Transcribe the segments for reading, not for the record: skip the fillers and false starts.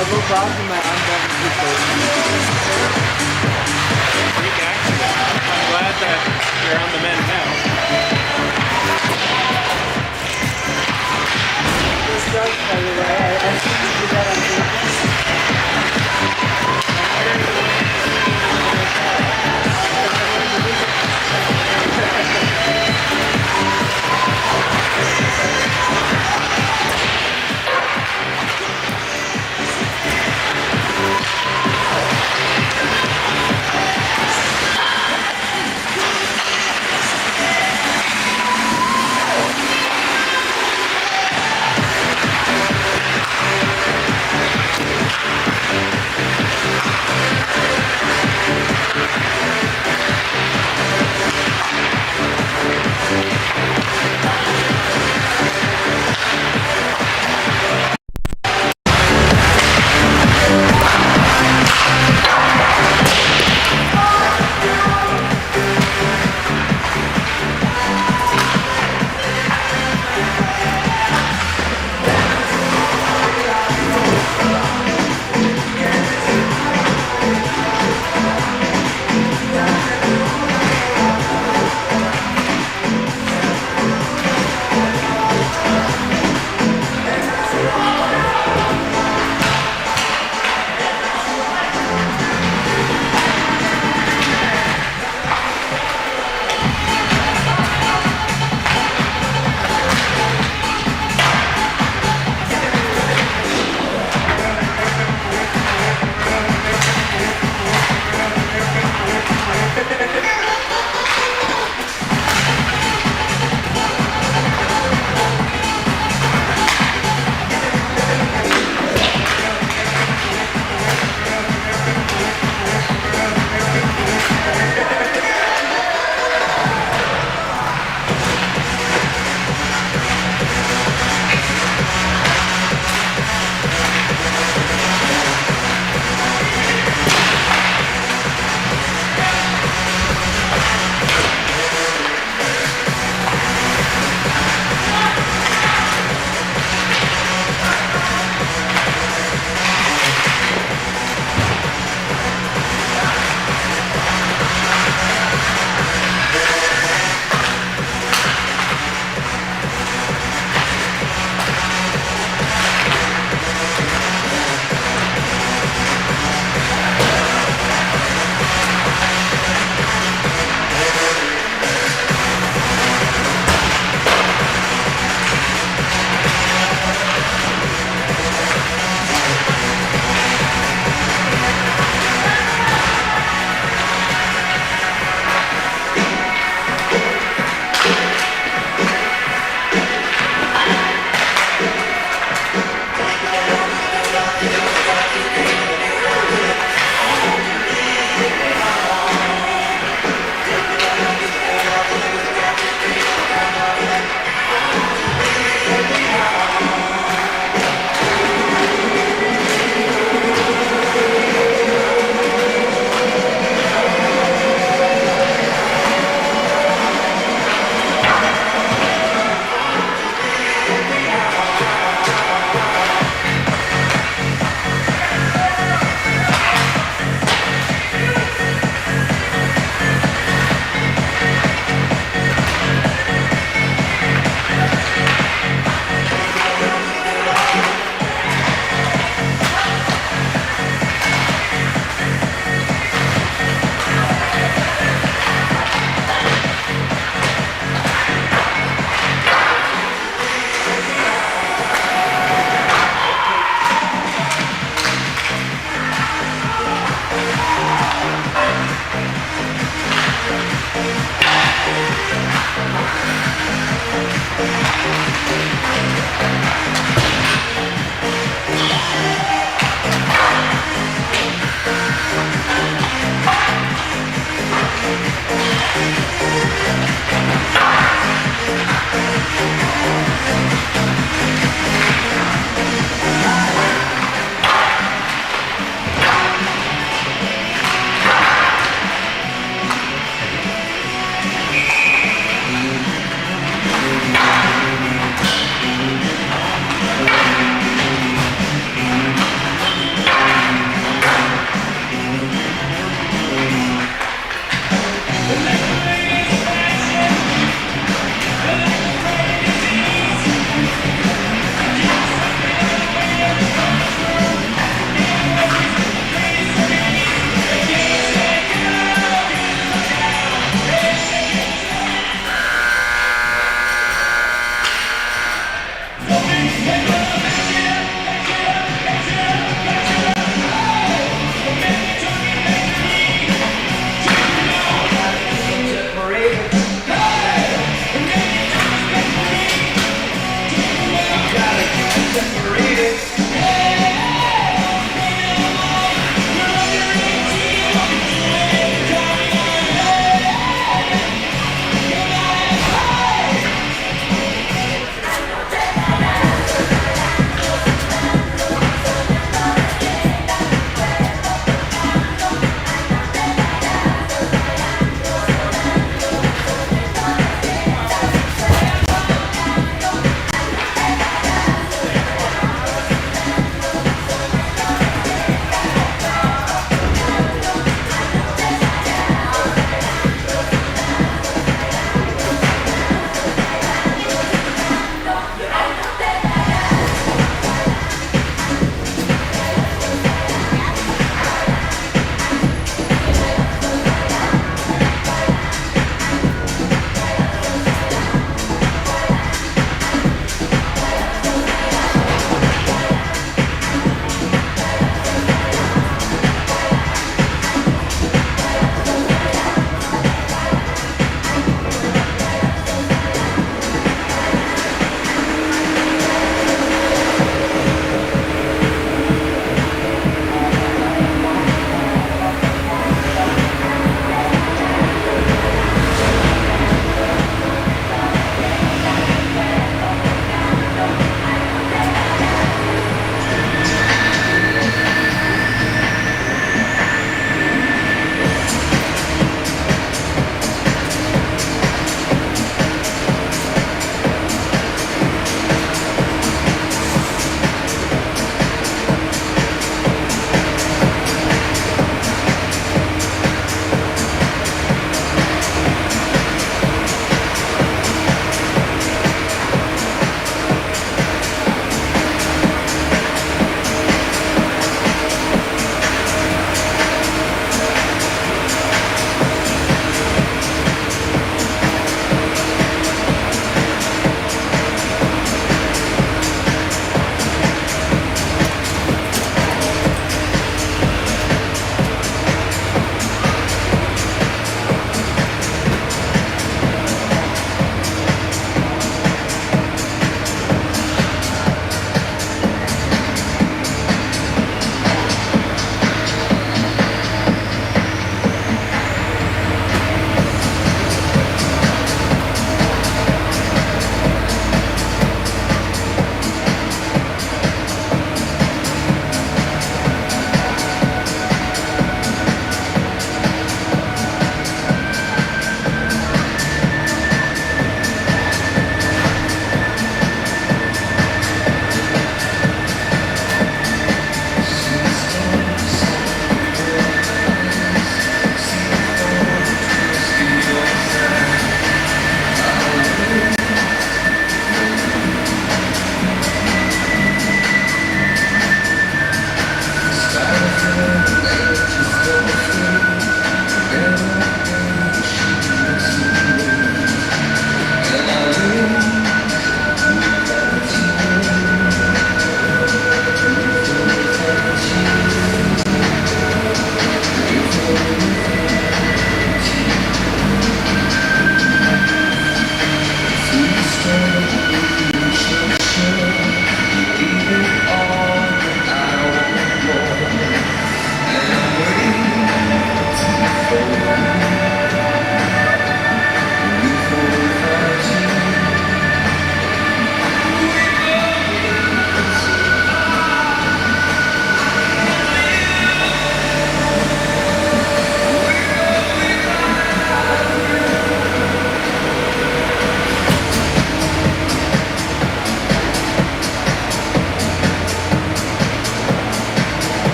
I'll go back to my unbound people. Freak accident. I'm glad that you're on the mend now. This does, by the way, I think you do that on purpose.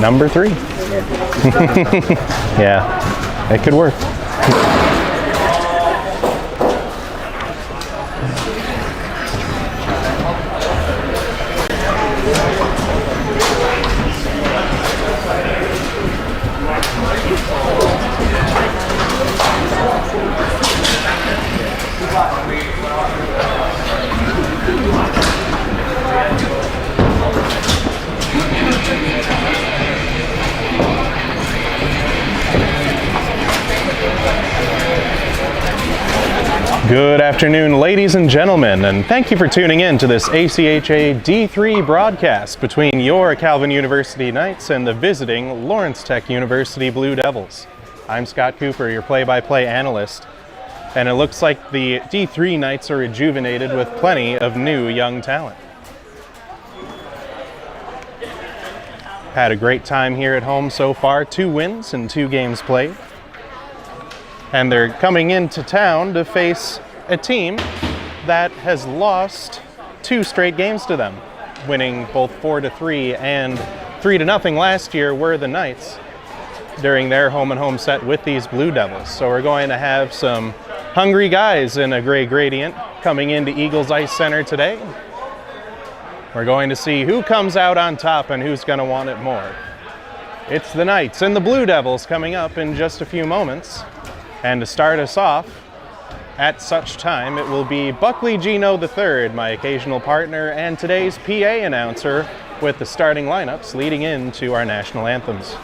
Number 3. Yeah, it could work. Good afternoon, ladies and gentlemen, and thank you for tuning in to this ACHA D3 broadcast between your Calvin University Knights and the visiting Lawrence Tech University Blue Devils. I'm Scott Cooper, your play-by-play analyst, and it looks like the D3 Knights are rejuvenated with plenty of new young talent. Had a great time here at home so far, 2 wins and 2 games played. And they're coming into town to face a team that has lost 2 straight games to them, winning both 4-3 and 3-0 last year were the Knights during their home-and-home set with these Blue Devils. So we're going to have some hungry guys in a gray gradient coming into Eagles Ice Center today. We're going to see who comes out on top and who's going to want it more. It's the Knights and the Blue Devils coming up in just a few moments. And to start us off, at such time, it will be Buckley Gino III, my occasional partner and today's PA announcer, with the starting lineups leading into our national anthems.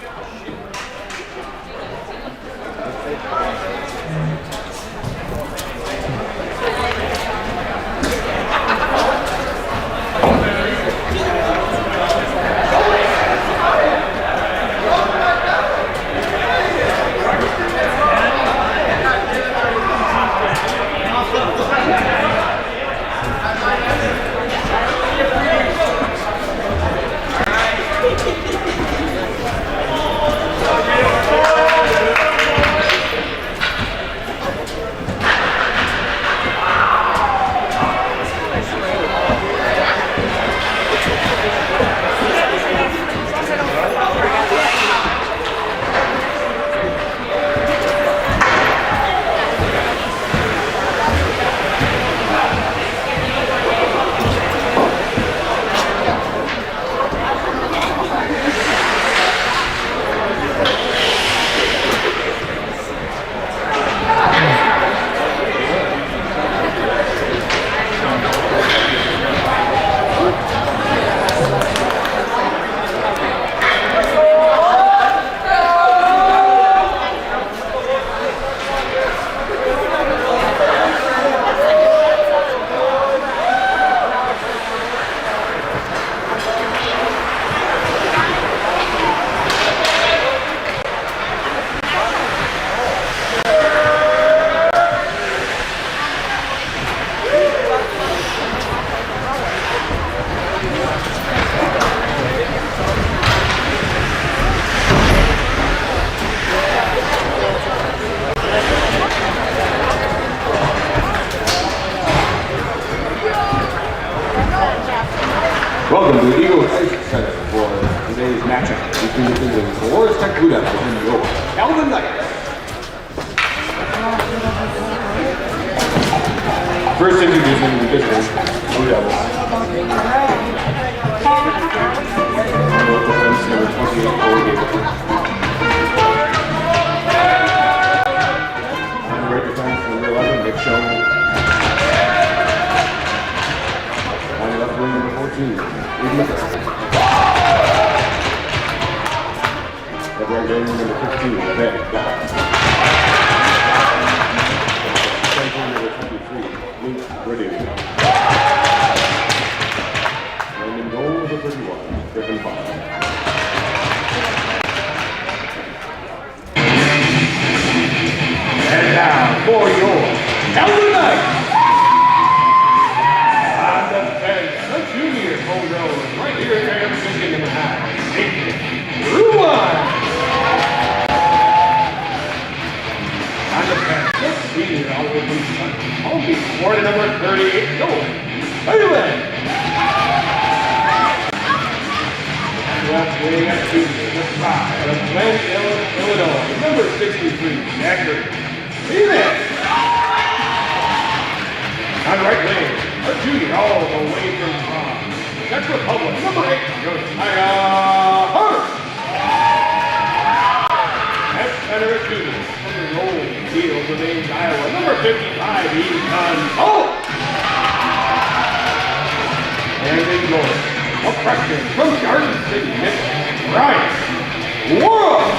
Welcome to the Eagles Ice Center for today's matchup between the Blue Lawrence Tech Blue Devils and your Calvin Knights. First introducing the visitors, Blue Devils. North defense number 28, Corey Gable. On right defense number 11, Nick Schoen. On left wing number 14, Ed Nichols. At right wing number 15, Ben Dodd. Center number 23, Luke Brady. And in goal number 31, Griffin Bond. And now for your Calvin Knights. On the bench, the junior homegrown, right here at Anderson in the high. Ruan. On the bench, the senior all the way from Palm Beach, Florida number 38, Nolan Bailey. And left wing at junior, the out of Glen, Illinois, number 63, Zachary Seaman. On the right lane, our junior all the way from Czech Republic, number 8, Josiah Hunter. At center at junior, from the rolling field of Ames, Iowa, number 55, Ethan Hull. And in goal, a freshman from Garden City, Michigan, Ryan World.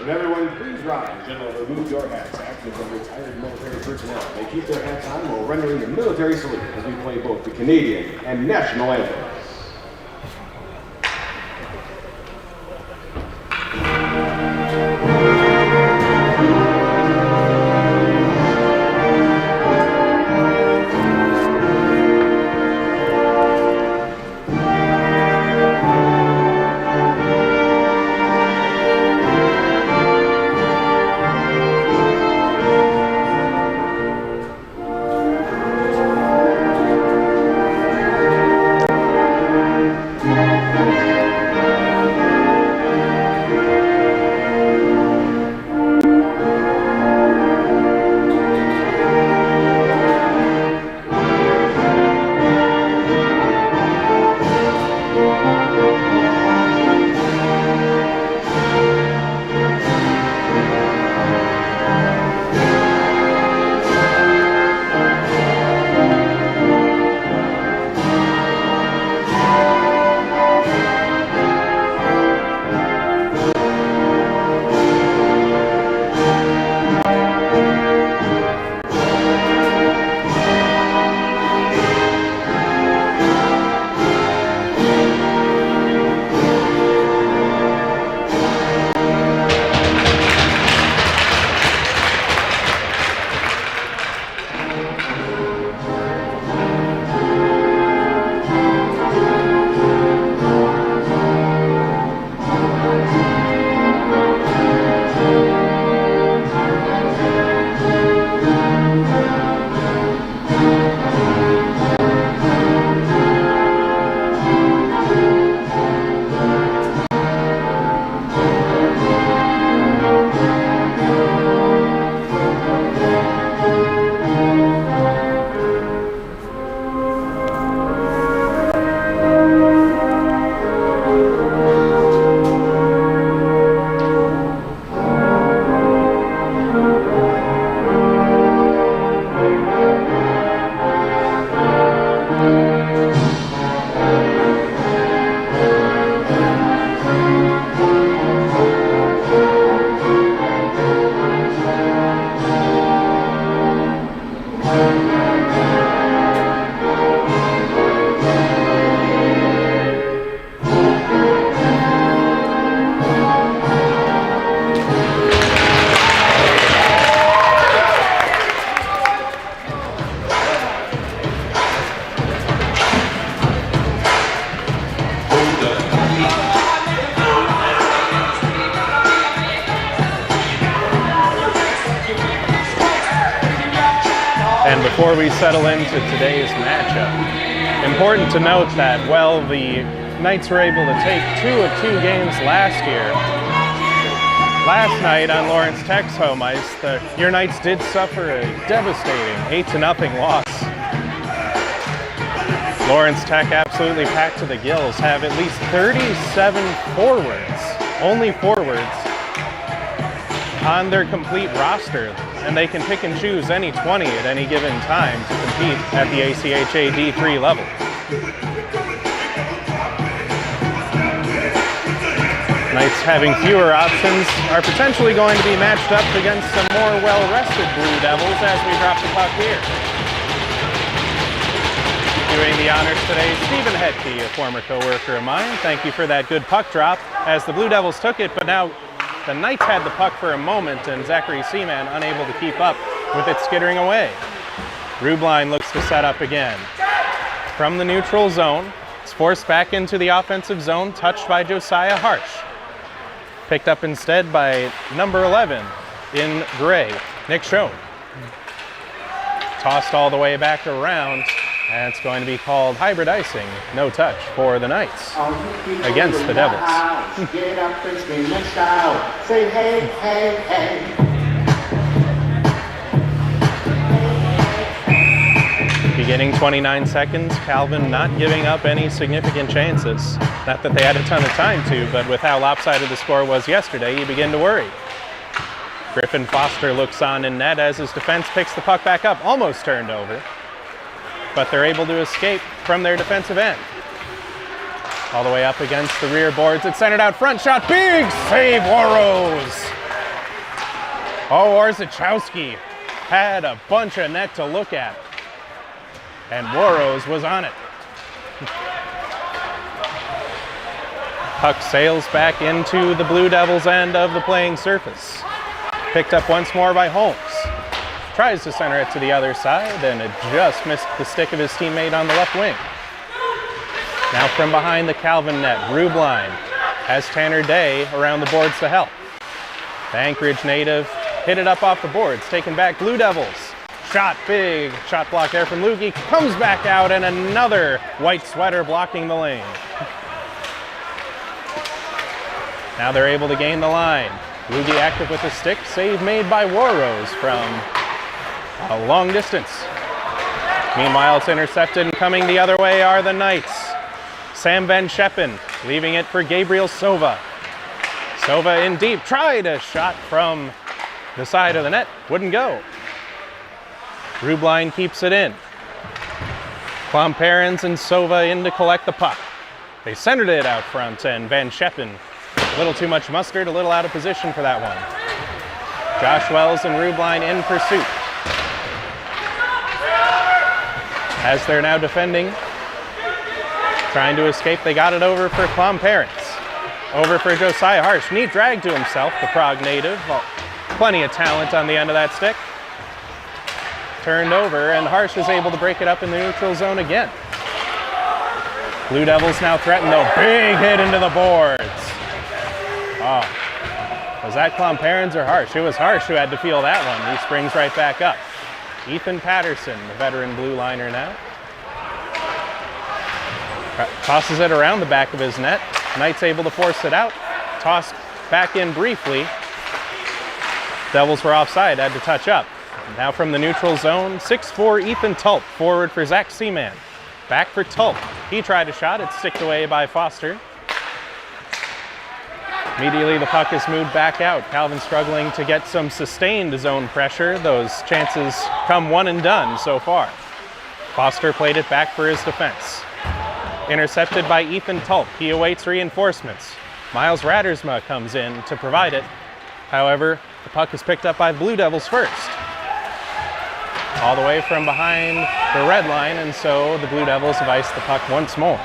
And everyone, please rise and remove your hats. Active and retired military personnel may keep their hats on while rendering the military salute as we play both the Canadian and national anthems. And before we settle into today's matchup, important to note that while the Knights were able to take 2 of 2 games last year, last night on Lawrence Tech's home ice, your Knights did suffer a devastating 8-0 loss. Lawrence Tech absolutely packed to the gills, have at least 37 forwards, only forwards, on their complete roster, and they can pick and choose any 20 at any given time to compete at the ACHA D3 level. Knights having fewer options are potentially going to be matched up against some more well-rested Blue Devils as we drop the puck here. Doing the honors today, Stephen Hetke, a former co-worker of mine. Thank you for that good puck drop as the Blue Devils took it, but now the Knights had the puck for a moment and Zachary Seaman unable to keep up with it skittering away. Rubline looks to set up again. From the neutral zone, it's forced back into the offensive zone, touched by Josiah Harsh. Picked up instead by number 11 in gray, Nick Schoen. Tossed all the way back around And it's going to be called hybrid icing, no touch for the Knights against the Devils. Get up and scream and shout. Say hey, hey, hey. Beginning 29 seconds, Calvin not giving up any significant chances. Not that they had a ton of time to, but with how lopsided the score was yesterday, you begin to worry. Griffin Foster looks on in net as his defense picks the puck back up, almost turned over. But they're able to escape from their defensive end. All the way up against the rear boards. It's centered out front. Shot. Big save, Warrose. Oh, Orzechowski had a bunch of net to look at. And Warrose was on it. Puck sails back into the Blue Devils' end of the playing surface. Picked up once more by Holmes. Tries to center it to the other side, and it just missed the stick of his teammate on the left wing. Now from behind the Calvin net, Rubline has Tanner Day around the boards to help. The Anchorage native hit it up off the boards, taken back Blue Devils. Shot, big shot block there from Lukey, comes back out, and another white sweater blocking the lane. Now they're able to gain the line. Lukey active with the stick, save made by Warrose from a long distance. Meanwhile, it's intercepted, and coming the other way are the Knights. Sam Van Scheppen leaving it for Gabriel Sova. Sova in deep, tried a shot from the side of the net, wouldn't go. Rubline keeps it in. Klomperens and Sova in to collect the puck. They centered it out front, and Van Scheppen, a little too much mustard, a little out of position for that one. Josh Wells and Rubline in pursuit. As they're now defending, trying to escape, they got it over for Klomperens. Over for Josiah Harsh. Neat drag to himself, the Prague native. Well, plenty of talent on the end of that stick. Turned over, and Harsh is able to break it up in the neutral zone again. Blue Devils now threaten, though. Big hit into the boards. Oh, was that Klomperens or Harsh? It was Harsh who had to feel that one. He springs right back up. Ethan Patterson, the veteran blue liner now. Tosses it around the back of his net. Knight's able to force it out. Tossed back in briefly. Devils were offside, had to touch up. Now from the neutral zone, 6'4" Ethan Tulp, forward for Zach Seaman. Back for Tulp. He tried a shot, it's sticked away by Foster. Immediately the puck is moved back out. Calvin struggling to get some sustained zone pressure. Those chances come one and done so far. Foster played it back for his defense. Intercepted by Ethan Tulp. He awaits reinforcements. Miles Rattersma comes in to provide it. However, the puck is picked up by Blue Devils first. All the way from behind the red line, and so the Blue Devils have iced the puck once more.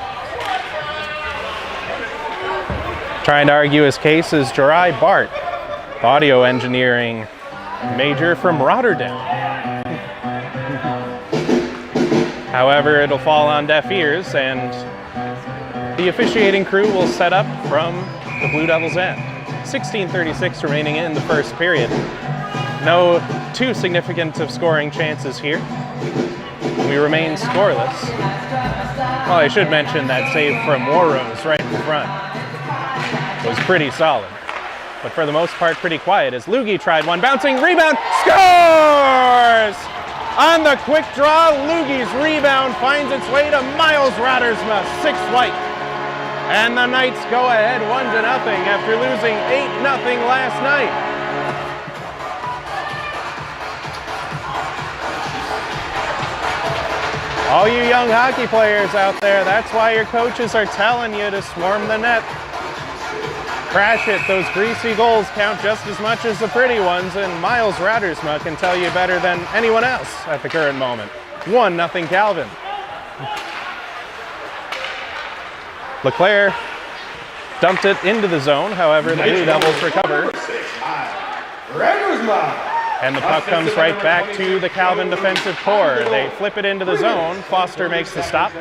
Trying to argue his case is Jerai Bart, the audio engineering major from Rotterdam. However, it'll fall on deaf ears, and the officiating crew will set up from the Blue Devils' end. 16:36 remaining in the first period. No too significant of scoring chances here. We remain scoreless. Well, I should mention that save from Warrose right in front was pretty solid, but for the most part pretty quiet as Lugie tried one, bouncing rebound, scores! On the quick draw, Lugie's rebound finds its way to Miles Rattersma, 6th white. And the Knights go ahead 1-0 after losing 8-0 last night. All you young hockey players out there, that's why your coaches are telling you to swarm the net. Crash it. Those greasy goals count just as much as the pretty ones, and Miles Rattersma can tell you better than anyone else at the current moment. 1-0 Calvin. LeClaire dumped it into the zone. However, the Blue Devils recover. And the puck comes right back to the Calvin defensive core. They flip it into the zone. Foster makes the stop.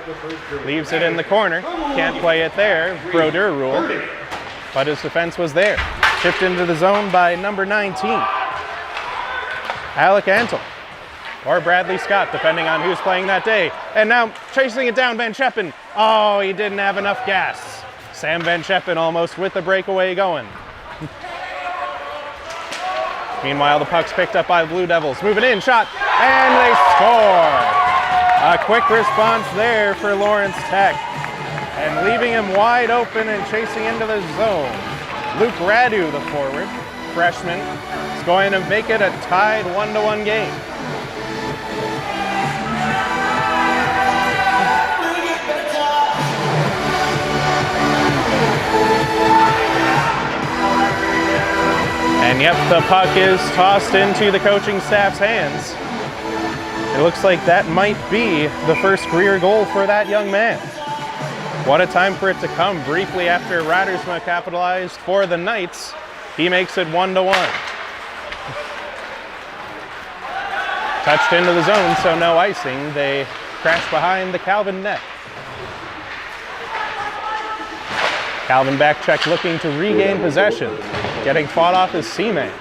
Leaves it in the corner. Can't play it there. Brodeur rule. But his defense was there. Chipped into the zone by number 19, Alec Antle. or Bradley Scott, depending on who's playing that day. And now chasing it down, Van Scheppen. Oh, he didn't have enough gas. Sam Van Scheppen almost with the breakaway going. Meanwhile, the puck's picked up by the Blue Devils. Moving in, shot, and they score. A quick response there for Lawrence Tech. And leaving him wide open and chasing into the zone. Luke Radu, the forward, freshman, is going to make it a tied 1-1 game. And yep, the puck is tossed into the coaching staff's hands. It looks like that might be the first career goal for that young man. What a time for it to come briefly after Radersma capitalized for the Knights. He makes it 1-1. Touched into the zone, so no icing. They crash behind the Calvin net. Calvin backcheck looking to regain possession. Getting fought off his C-man.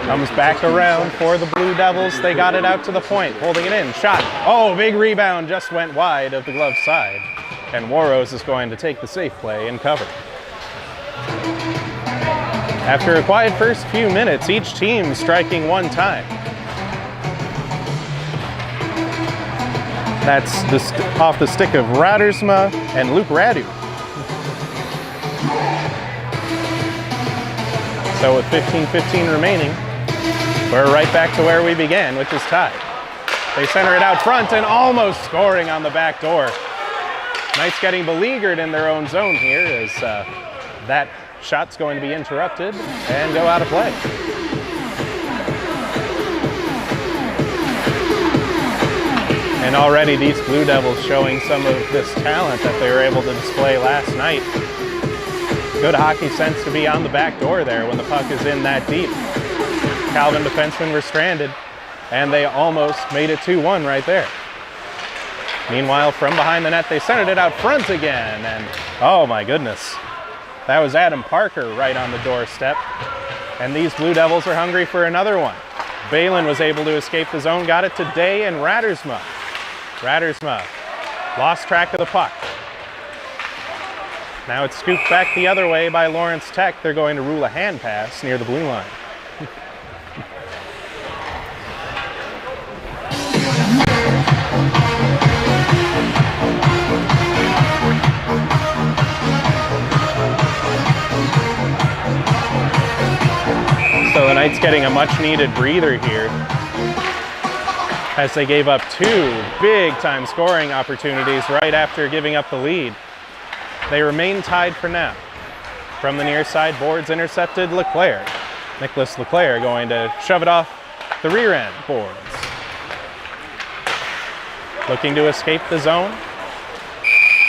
Comes back around for the Blue Devils. They got it out to the point, holding it in. Shot. Oh, big rebound, just went wide of the glove side. And Warros is going to take the safe play and cover. After a quiet first few minutes, each team striking one time. That's off the stick of Radersma and Luke Radu. So with 15-15 remaining, we're right back to where we began, which is tied. They center it out front and almost scoring on the back door. Knights getting beleaguered in their own zone here as that shot's going to be interrupted and go out of play. And already these Blue Devils showing some of this talent that they were able to display last night. Good hockey sense to be on the back door there when the puck is in that deep. Calvin defensemen were stranded, and they almost made it 2-1 right there. Meanwhile, from behind the net, they centered it out front again, and oh my goodness. That was Adam Parker right on the doorstep. And these Blue Devils are hungry for another one. Balin was able to escape the zone, got it to Day and Radersma. Radersma lost track of the puck. Now it's scooped back the other way by Lawrence Tech. They're going to rule a hand pass near the blue line. So the Knights getting a much-needed breather here as they gave up two big-time scoring opportunities right after giving up the lead. They remain tied for now. From the near side, boards intercepted Leclerc. Nicholas Leclerc going to shove it off the rear end boards. Looking to escape the zone.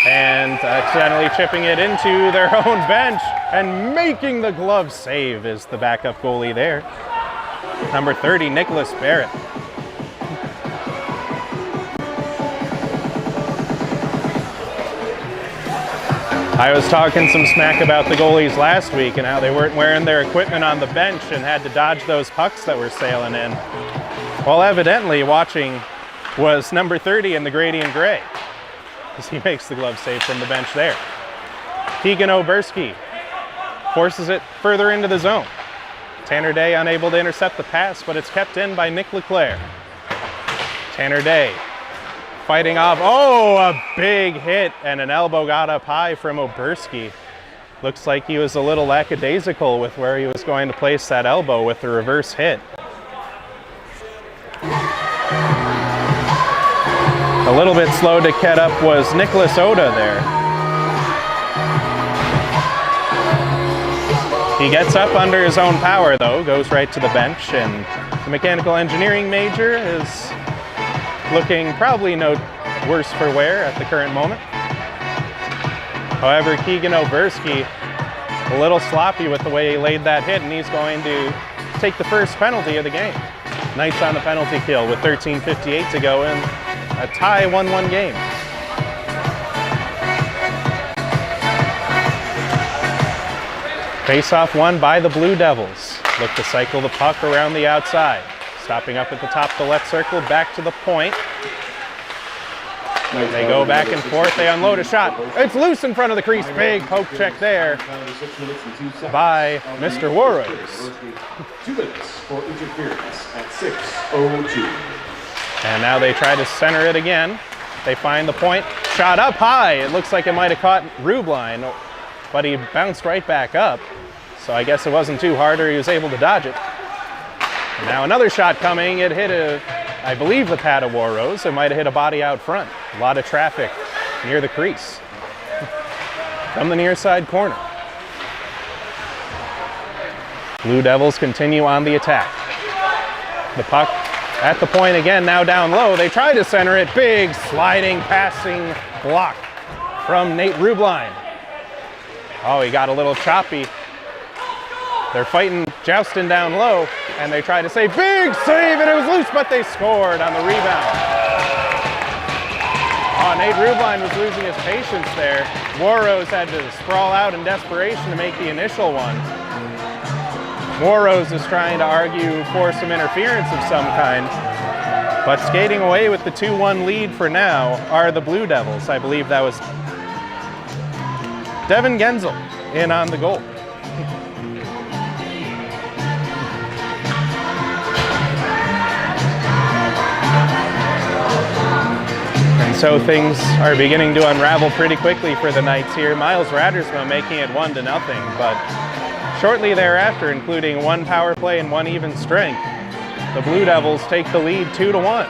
And accidentally chipping it into their own bench and making the glove save is the backup goalie there. Number 30, Nicholas Barrett. I was talking some smack about the goalies last week and how they weren't wearing their equipment on the bench and had to dodge those pucks that were sailing in. Well, evidently watching was number 30 in the Grady Gray, as he makes the glove save from the bench there. Keegan Oberski forces it further into the zone. Tanner Day unable to intercept the pass, but it's kept in by Nick Leclerc. Tanner Day fighting off. Oh, a big hit, and an elbow got up high from Oberski. Looks like he was a little lackadaisical with where he was going to place that elbow with the reverse hit. A little bit slow to get up was Nicholas Oda there. He gets up under his own power though, goes right to the bench, and the mechanical engineering major is looking probably no worse for wear at the current moment. However, Keegan Oberski a little sloppy with the way he laid that hit, and he's going to take the first penalty of the game. Knights on the penalty kill with 13:58 to go in a tie 1-1 game. Face-off won by the Blue Devils. Look to cycle the puck around the outside. Stopping up at the top of the left circle, back to the point. They go back and forth, they unload a shot. It's loose in front of the crease, big poke check there by Mr. Warros. 2 minutes for interference at 6:02. And now they try to center it again. They find the point, shot up high. It looks like it might have caught Rubline, but he bounced right back up. So I guess it wasn't too hard, or he was able to dodge it. And now another shot coming. It hit I believe the pad of Warros. It might have hit a body out front. A lot of traffic near the crease from the near side corner. Blue Devils continue on the attack. The puck at the point again, now down low. They try to center it. Big sliding, passing block from Nate Rubline. Oh, he got a little choppy. They're fighting, jousting down low, and they try to say, big save, and it was loose, but they scored on the rebound. Oh, Nate Rubline was losing his patience there. Warros had to sprawl out in desperation to make the initial one. Warros is trying to argue for some interference of some kind, but skating away with the 2-1 lead for now are the Blue Devils. I believe that was Devin Genzel in on the goal. And so things are beginning to unravel pretty quickly for the Knights here. Miles Rattersma making it 1-0, but shortly thereafter, including 1 power play and 1 even strength, the Blue Devils take the lead 2-1.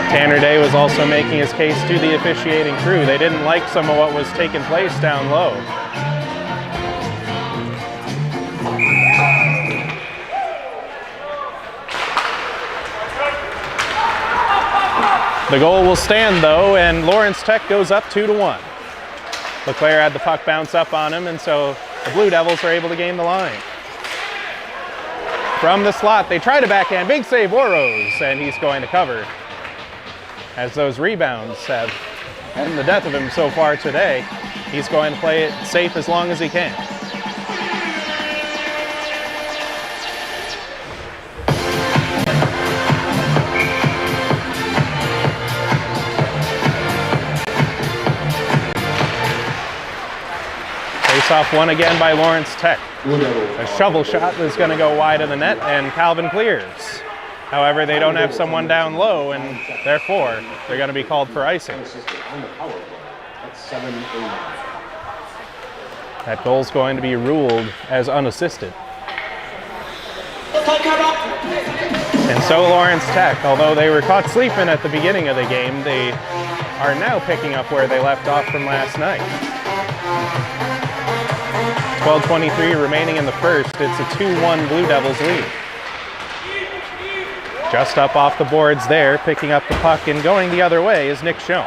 Tanner Day was also making his case to the officiating crew. They didn't like some of what was taking place down low. The goal will stand though, and Lawrence Tech goes up 2-1. LeClaire had the puck bounce up on him, and so the Blue Devils are able to gain the line. From the slot, they try to backhand, big save Warros, and he's going to cover. As those rebounds have been the death of him so far today, he's going to play it safe as long as he can. Off one again by Lawrence Tech. A shovel shot was going to go wide of the net, and Calvin clears. However, they don't have someone down low, and therefore they're going to be called for icing. That goal's going to be ruled as unassisted. And so Lawrence Tech, although they were caught sleeping at the beginning of the game, they are now picking up where they left off from last night. 12:23 remaining in the first. It's a 2-1 Blue Devils lead. Just up off the boards there, picking up the puck and going the other way is Nick Schoen.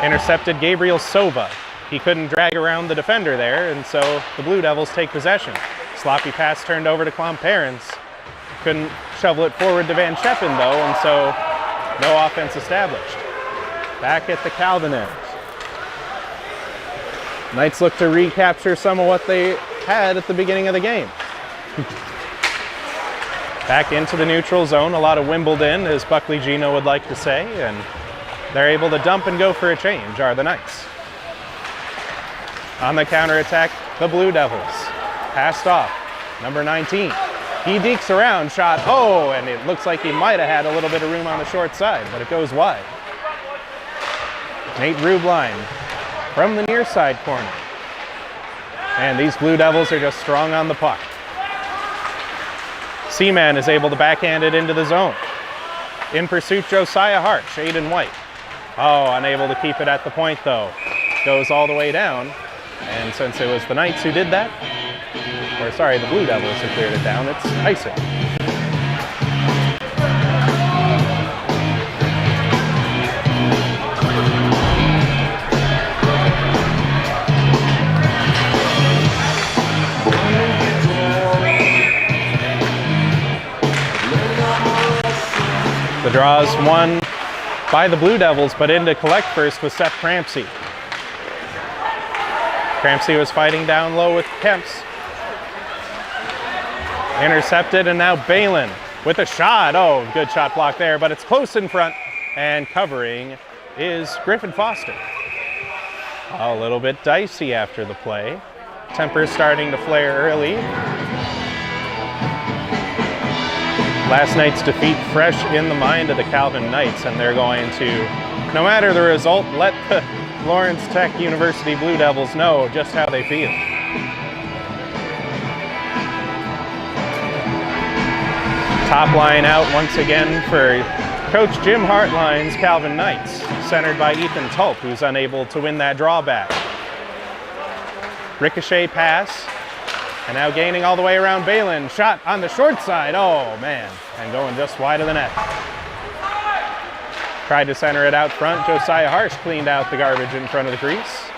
Intercepted Gabriel Sova. He couldn't drag around the defender there, and so the Blue Devils take possession. Sloppy pass turned over to Klomparens. Couldn't shovel it forward to Van Scheppen though, and so no offense established. Back at the Calvin end. Knights look to recapture some of what they had at the beginning of the game. Back into the neutral zone, a lot of Wimbledon, as Buckley Gino would like to say, and they're able to dump and go for a change, are the Knights. On the counterattack, the Blue Devils. Passed off, number 19. He dekes around, shot, oh, and it looks like he might have had a little bit of room on the short side, but it goes wide. Nate Rubline from the near side corner. And these Blue Devils are just strong on the puck. Seaman is able to backhand it into the zone. In pursuit, Josiah Hart, shade and white. Oh, unable to keep it at the point though. Goes all the way down. And since it was the Knights who did that, or sorry, the Blue Devils who cleared it down, it's icing. The draw is won by the Blue Devils, but in to collect first was Seth Crampsey. Crampsey was fighting down low with Kemps. Intercepted, and now Balin with a shot. Oh, good shot block there, but it's close in front, and covering is Griffin Foster. A little bit dicey after the play. Tempers starting to flare early. Last night's defeat fresh in the mind of the Calvin Knights, and they're going to, no matter the result, let the Lawrence Tech University Blue Devils know just how they feel. Top line out once again for Coach Jim Hartline's Calvin Knights, centered by Ethan Tulp, who's unable to win that drawback. Ricochet pass, and now gaining all the way around Balin. Shot on the short side, oh man, and going just wide of the net. Tried to center it out front. Josiah Harsh cleaned out the garbage in front of the crease.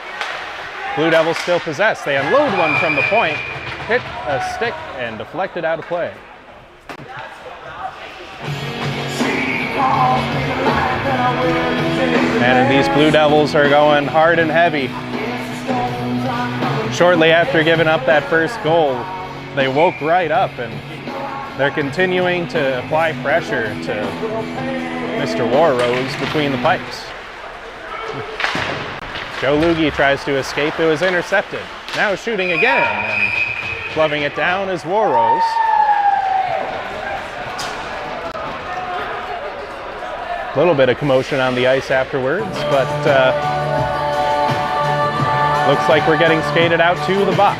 Blue Devils still possess. They unload one from the point, hit a stick, and deflected out of play. And these Blue Devils are going hard and heavy. Shortly after giving up that first goal, they woke right up, and they're continuing to apply pressure to Mr. Warrose between the pipes. Joe Luggie tries to escape. It was intercepted. Now shooting again, and gloving it down is Warrose. A little bit of commotion on the ice afterwards, but looks like we're getting skated out to the box.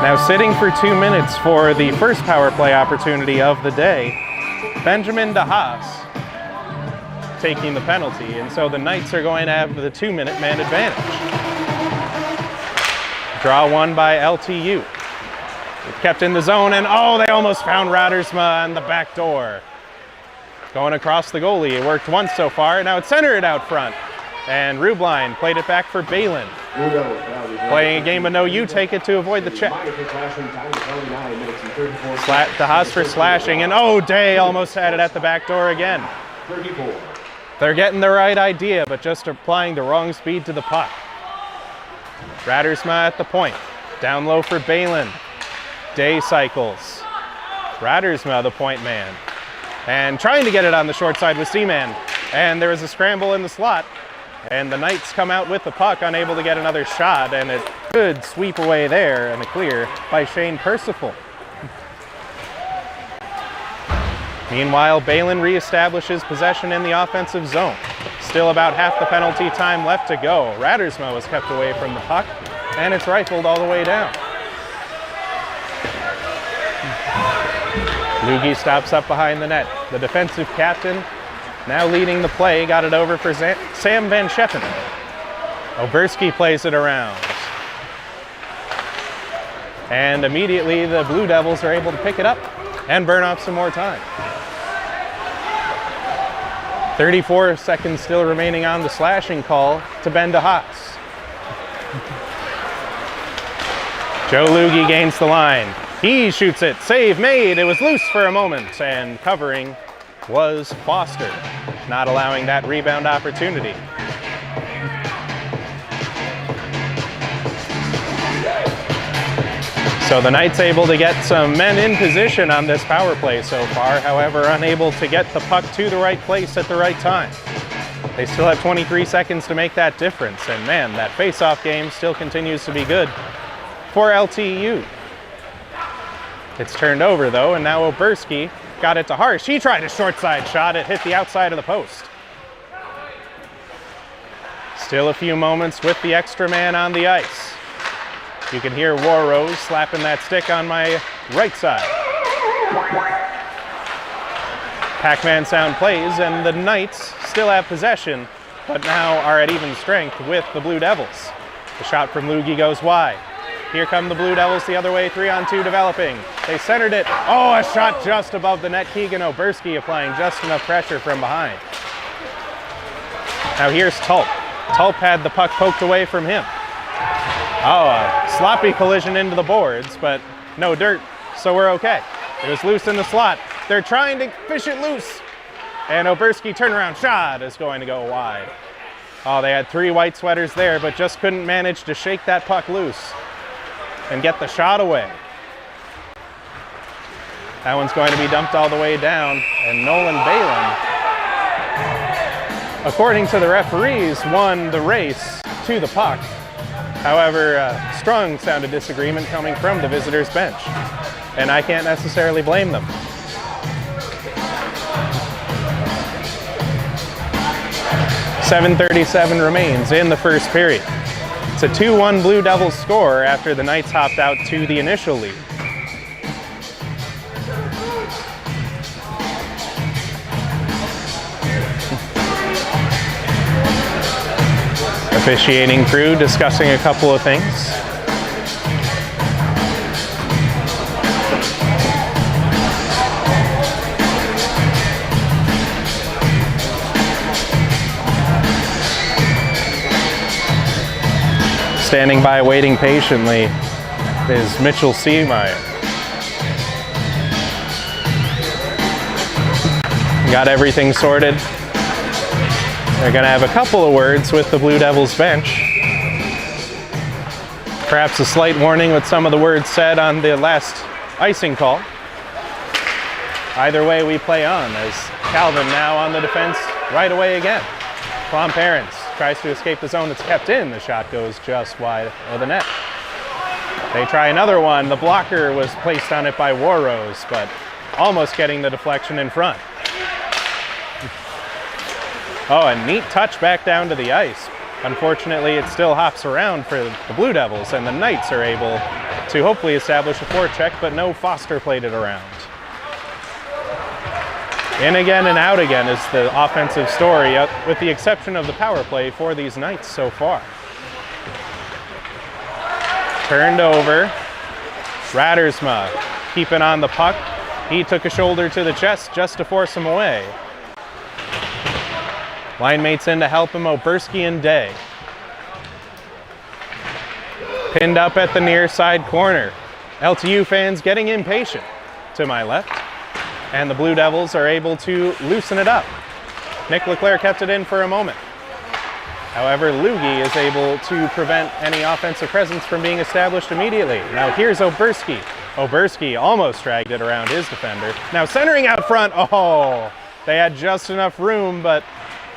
Now sitting for 2 minutes for the first power play opportunity of the day, Benjamin DeHaas taking the penalty, and so the Knights are going to have the 2-minute man advantage. Draw one by LTU. It's kept in the zone, and oh, they almost found Radersma on the back door. Going across the goalie. It worked once so far. Now it's centered out front. And Rubline played it back for Balin. Playing a game of no you take it to avoid the check. DeHaas for slashing, and oh, Day almost had it at the back door again. They're getting the right idea, but just applying the wrong speed to the puck. Radersma at the point. Down low for Balin. Day cycles. Radersma, the point man. And trying to get it on the short side with Seaman. And there was a scramble in the slot. And the Knights come out with the puck, unable to get another shot. And it could sweep away there and a clear by Shane Percival. Meanwhile, Balin reestablishes possession in the offensive zone. Still about half the penalty time left to go. Radersma was kept away from the puck, and it's rifled all the way down. Luggie stops up behind the net. The defensive captain, now leading the play, got it over for Sam Van Scheppen. Oberski plays it around. And immediately the Blue Devils are able to pick it up and burn off some more time. 34 seconds still remaining on the slashing call to Ben DeHaas. Joe Luggie gains the line. He shoots it. Save made. It was loose for a moment, and covering was Foster, not allowing that rebound opportunity. So the Knights able to get some men in position on this power play so far, however, unable to get the puck to the right place at the right time. They still have 23 seconds to make that difference, and man, that face-off game still continues to be good for LTU. It's turned over though, and now Oberski got it to Harsh. He tried a short side shot. It hit the outside of the post. Still a few moments with the extra man on the ice. You can hear Warrose slapping that stick on my right side. Pac-Man sound plays, and the Knights still have possession, but now are at even strength with the Blue Devils. The shot from Luggie goes wide. Here come the Blue Devils the other way, 3-on-2 developing. They centered it. Oh, a shot just above the net. Keegan Oberski applying just enough pressure from behind. Now here's Tulp. Tulp had the puck poked away from him. Oh, a sloppy collision into the boards, but no dirt, so we're okay. It was loose in the slot. They're trying to fish it loose. And Oberski turnaround shot is going to go wide. Oh, they had 3 white sweaters there, but just couldn't manage to shake that puck loose and get the shot away. That one's going to be dumped all the way down, and Nolan Balin, according to the referees, won the race to the puck. However, a strong sound of disagreement coming from the visitors' bench, and I can't necessarily blame them. .737 remains in the first period. It's a 2-1 Blue Devils score after the Knights hopped out to the initial lead. Officiating crew discussing a couple of things. Standing by waiting patiently is Mitchell Seemeyer. Got everything sorted. They're going to have a couple of words with the Blue Devils bench. Perhaps a slight warning with some of the words said on the last icing call. Either way, we play on as Calvin now on the defense right away again. Clomperens tries to escape the zone. It's kept in. The shot goes just wide of the net. They try another one. The blocker was placed on it by Warrose, but almost getting the deflection in front. Oh, a neat touch back down to the ice. Unfortunately, it still hops around for the Blue Devils, and the Knights are able to hopefully establish a forecheck, but no Foster played it around. In again and out again is the offensive story, with the exception of the power play for these Knights so far. Turned over. Rattersma keeping on the puck. He took a shoulder to the chest just to force him away. Line mates in to help him, Oberski and Day. Pinned up at the near side corner. LTU fans getting impatient to my left. And the Blue Devils are able to loosen it up. Nick Leclerc kept it in for a moment. However, Lugie is able to prevent any offensive presence from being established immediately. Now here's Oberski. Oberski almost dragged it around his defender. Now centering out front. Oh, they had just enough room, but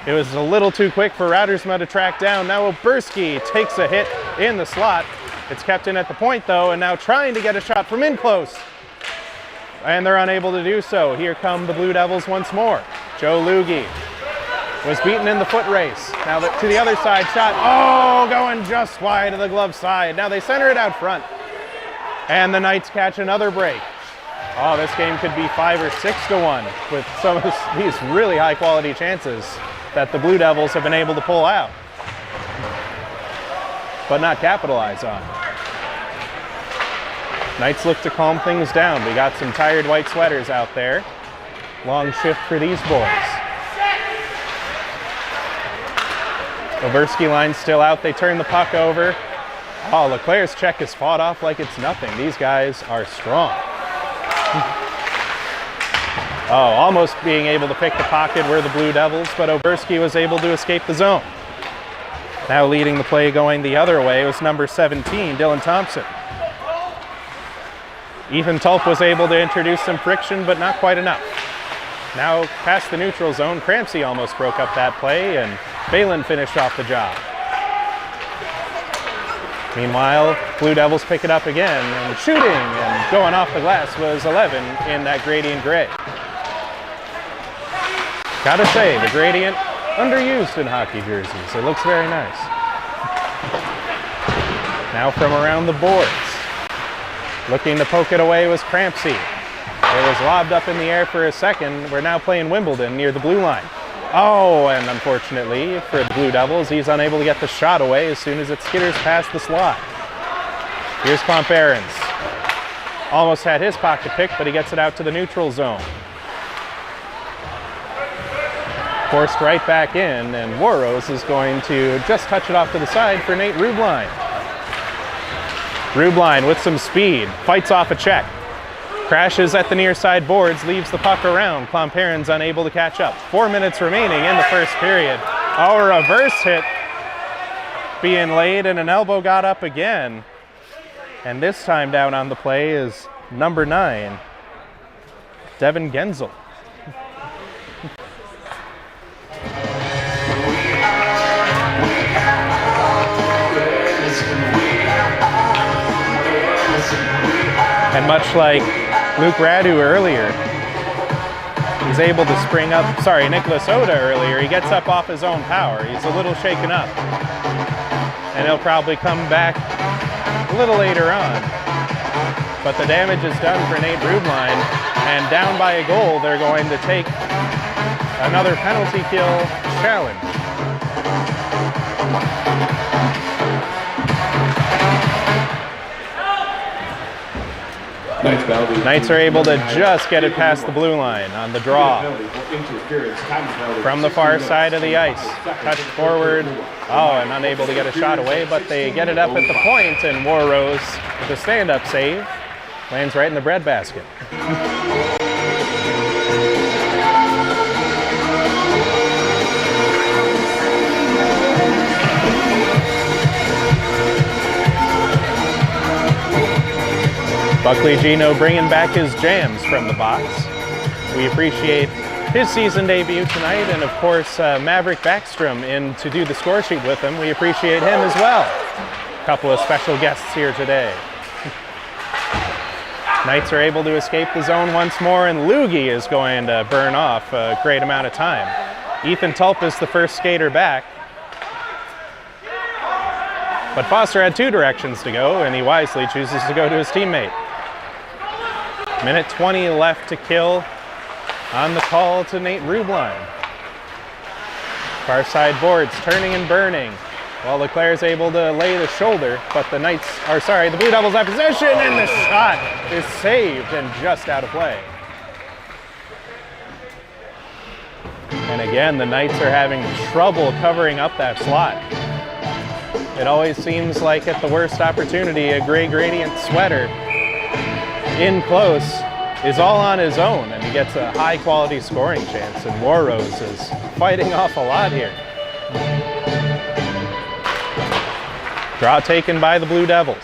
it was a little too quick for Rattersma to track down. Now Oberski takes a hit in the slot. It's kept in at the point though, and now trying to get a shot from in close. And they're unable to do so. Here come the Blue Devils once more. Joe Lugie was beaten in the foot race. Now to the other side shot. Oh, going just wide of the glove side. Now they center it out front. And the Knights catch another break. Oh, this game could be 5 or 6-1 with some of these really high quality chances that the Blue Devils have been able to pull out, but not capitalize on. Knights look to calm things down. We got some tired white sweaters out there. Long shift for these boys. Oberski line still out. They turn the puck over. Oh, Leclerc's check is fought off like it's nothing. These guys are strong. Oh, almost being able to pick the pocket were the Blue Devils, but Oberski was able to escape the zone. Now leading the play going the other way was number 17, Dylan Thompson. Ethan Tulp was able to introduce some friction, but not quite enough. Now past the neutral zone, Crampsey almost broke up that play, and Balin finished off the job. Meanwhile, Blue Devils pick it up again, and shooting and going off the glass was 11 in that gradient gray. Gotta say, the gradient underused in hockey jerseys. It looks very nice. Now from around the boards. Looking to poke it away was Crampsey. It was lobbed up in the air for a second. We're now playing Wimbledon near the blue line. Oh, and unfortunately for the Blue Devils, he's unable to get the shot away as soon as it skitters past the slot. Here's Clomperens. Almost had his pocket pick, but he gets it out to the neutral zone. Forced right back in, and Warrose is going to just touch it off to the side for Nate Rubline. Rubline with some speed, fights off a check. Crashes at the near side boards, leaves the puck around. Clonperron's unable to catch up. 4 minutes remaining in the first period. Oh, a reverse hit being laid, and an elbow got up again. And this time down on the play is number 9, Devin Genzel. And much like Luke Radu earlier, he's able to spring up, Nicholas Oda earlier, he gets up off his own power. He's a little shaken up. And he'll probably come back a little later on. But the damage is done for Nate Rubline, and down by a goal, they're going to take another penalty kill challenge. Knights are able to just get it past the blue line on the draw. From the far side of the ice. Touched forward. Oh, and unable to get a shot away, but they get it up at the point, and Warrose with a stand-up save lands right in the breadbasket. Buckley Gino bringing back his jams from the box. We appreciate his season debut tonight, and of course Maverick Backstrom in to do the score sheet with him. We appreciate him as well. A couple of special guests here today. Knights are able to escape the zone once more, and Loogie is going to burn off a great amount of time. Ethan Tulp is the first skater back. But Foster had 2 directions to go, and he wisely chooses to go to his teammate. Minute 20 left to kill on the call to Nate Rubline. Far side boards turning and burning. While Leclerc's able to lay the shoulder, but the the Blue Devils have possession, and the shot is saved and just out of play. And again, the Knights are having trouble covering up that slot. It always seems like at the worst opportunity, a gray gradient sweater in close is all on his own, and he gets a high quality scoring chance, and Warrose is fighting off a lot here. Draw taken by the Blue Devils.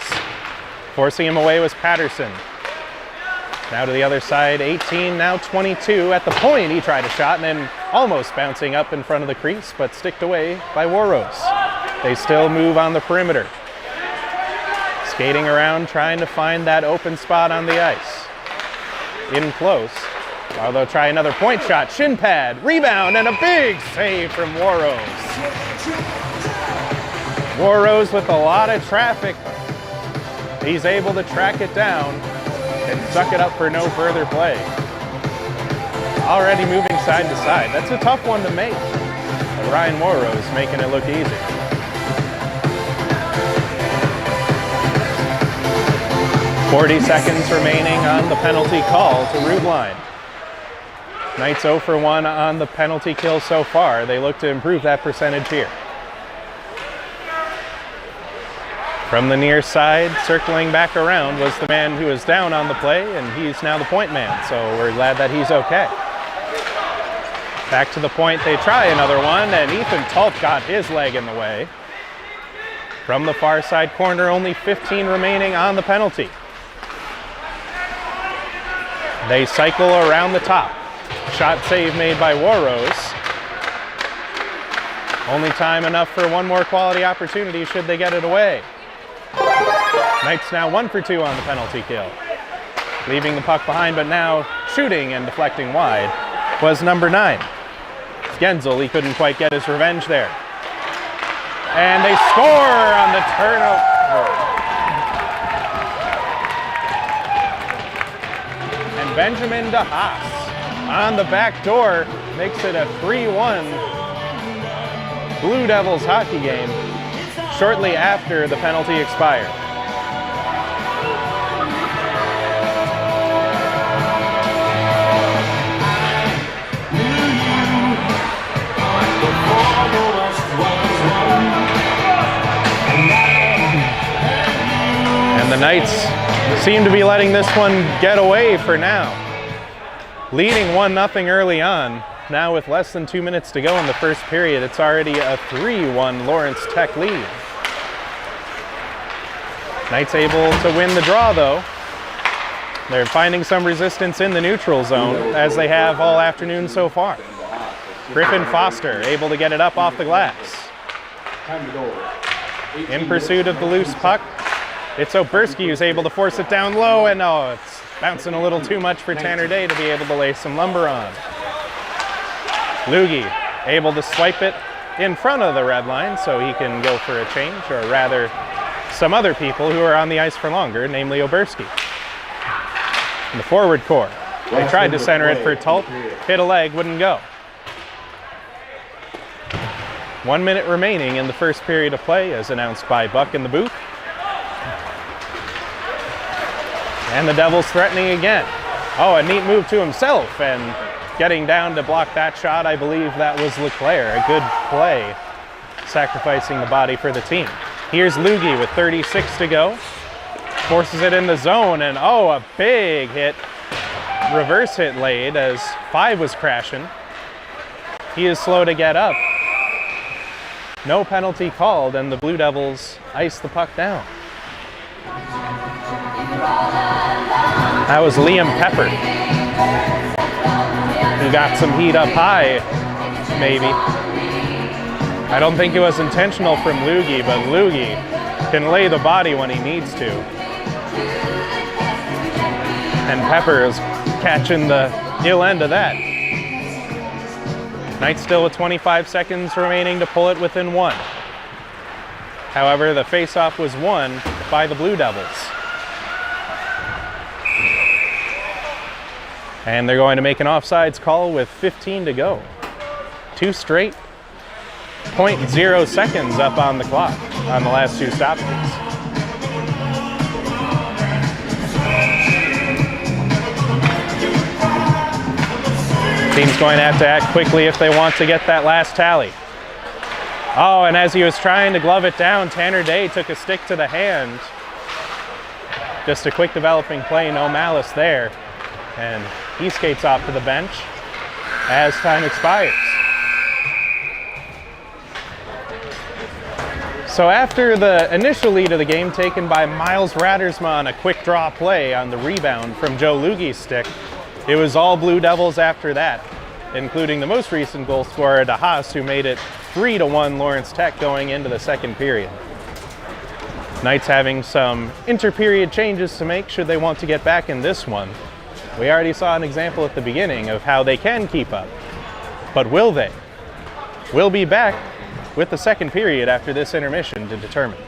Forcing him away was Patterson. Now to the other side, 18, now 22. At the point, he tried a shot and then almost bouncing up in front of the crease, but sticked away by Warrose. They still move on the perimeter. Skating around, trying to find that open spot on the ice. In close. While they'll try another point shot. Shin pad, rebound, and a big save from Warrose. Warrose with a lot of traffic. He's able to track it down and suck it up for no further play. Already moving side to side. That's a tough one to make. But Ryan Warrose making it look easy. .40 seconds remaining on the penalty call to Rubline. Knights 0 for 1 on the penalty kill so far. They look to improve that percentage here. From the near side, circling back around, was the man who was down on the play, and he's now the point man, so we're glad that he's okay. Back to the point, they try another one, and Ethan Tulp got his leg in the way. From the far side corner, only 15 remaining on the penalty. They cycle around the top. Shot save made by Warrose. Only time enough for one more quality opportunity should they get it away. Knights now 1 for 2 on the penalty kill. Leaving the puck behind, but now shooting and deflecting wide was number 9. Genzel, he couldn't quite get his revenge there. And they score on the turnover. And Benjamin DeHaas on the back door makes it a 3-1 Blue Devils hockey game shortly after the penalty expired. And the Knights seem to be letting this one get away for now. Leading 1-0 early on. Now with less than 2 minutes to go in the first period, it's already a 3-1 Lawrence Tech lead. Knights able to win the draw though. They're finding some resistance in the neutral zone, as they have all afternoon so far. Griffin Foster able to get it up off the glass. In pursuit of the loose puck, it's Oberski who's able to force it down low, and it's bouncing a little too much for Tanner Day to be able to lay some lumber on. Lugie able to swipe it in front of the red line so he can go for a change, or rather some other people who are on the ice for longer, namely Oberski. In the forward core, they tried to center it for Tulp, hit a leg, wouldn't go. 1 minute remaining in the first period of play, as announced by Buck in the booth. And the Devils threatening again. A neat move to himself, and getting down to block that shot, I believe that was Leclerc. A good play, sacrificing the body for the team. Here's Lugie with 36 to go. Forces it in the zone, and a big hit. Reverse hit laid as 5 was crashing. He is slow to get up. No penalty called, and the Blue Devils ice the puck down. That was Liam Pepper, who got some heat up high, maybe. I don't think it was intentional from Lugie, but Lugie can lay the body when he needs to. And Pepper is catching the ill end of that. Knights still with 25 seconds remaining to pull it within 1. However, the faceoff was won by the Blue Devils. And they're going to make an offsides call with 15 to go. 2 straight, 0.0 seconds up on the clock on the last 2 stoppages. Team's going to have to act quickly if they want to get that last tally. And as he was trying to glove it down, Tanner Day took a stick to the hand. Just a quick developing play, no malice there. And he skates off to the bench as time expires. So after the initial lead of the game taken by Miles Rattersma on a quick draw play on the rebound from Joe Lugie's stick, it was all Blue Devils after that, including the most recent goal scorer, DeHaas, who made it 3-1 Lawrence Tech going into the second period. Knights having some inter-period changes to make should they want to get back in this one. We already saw an example at the beginning of how they can keep up, but will they? We'll be back with the second period after this intermission to determine.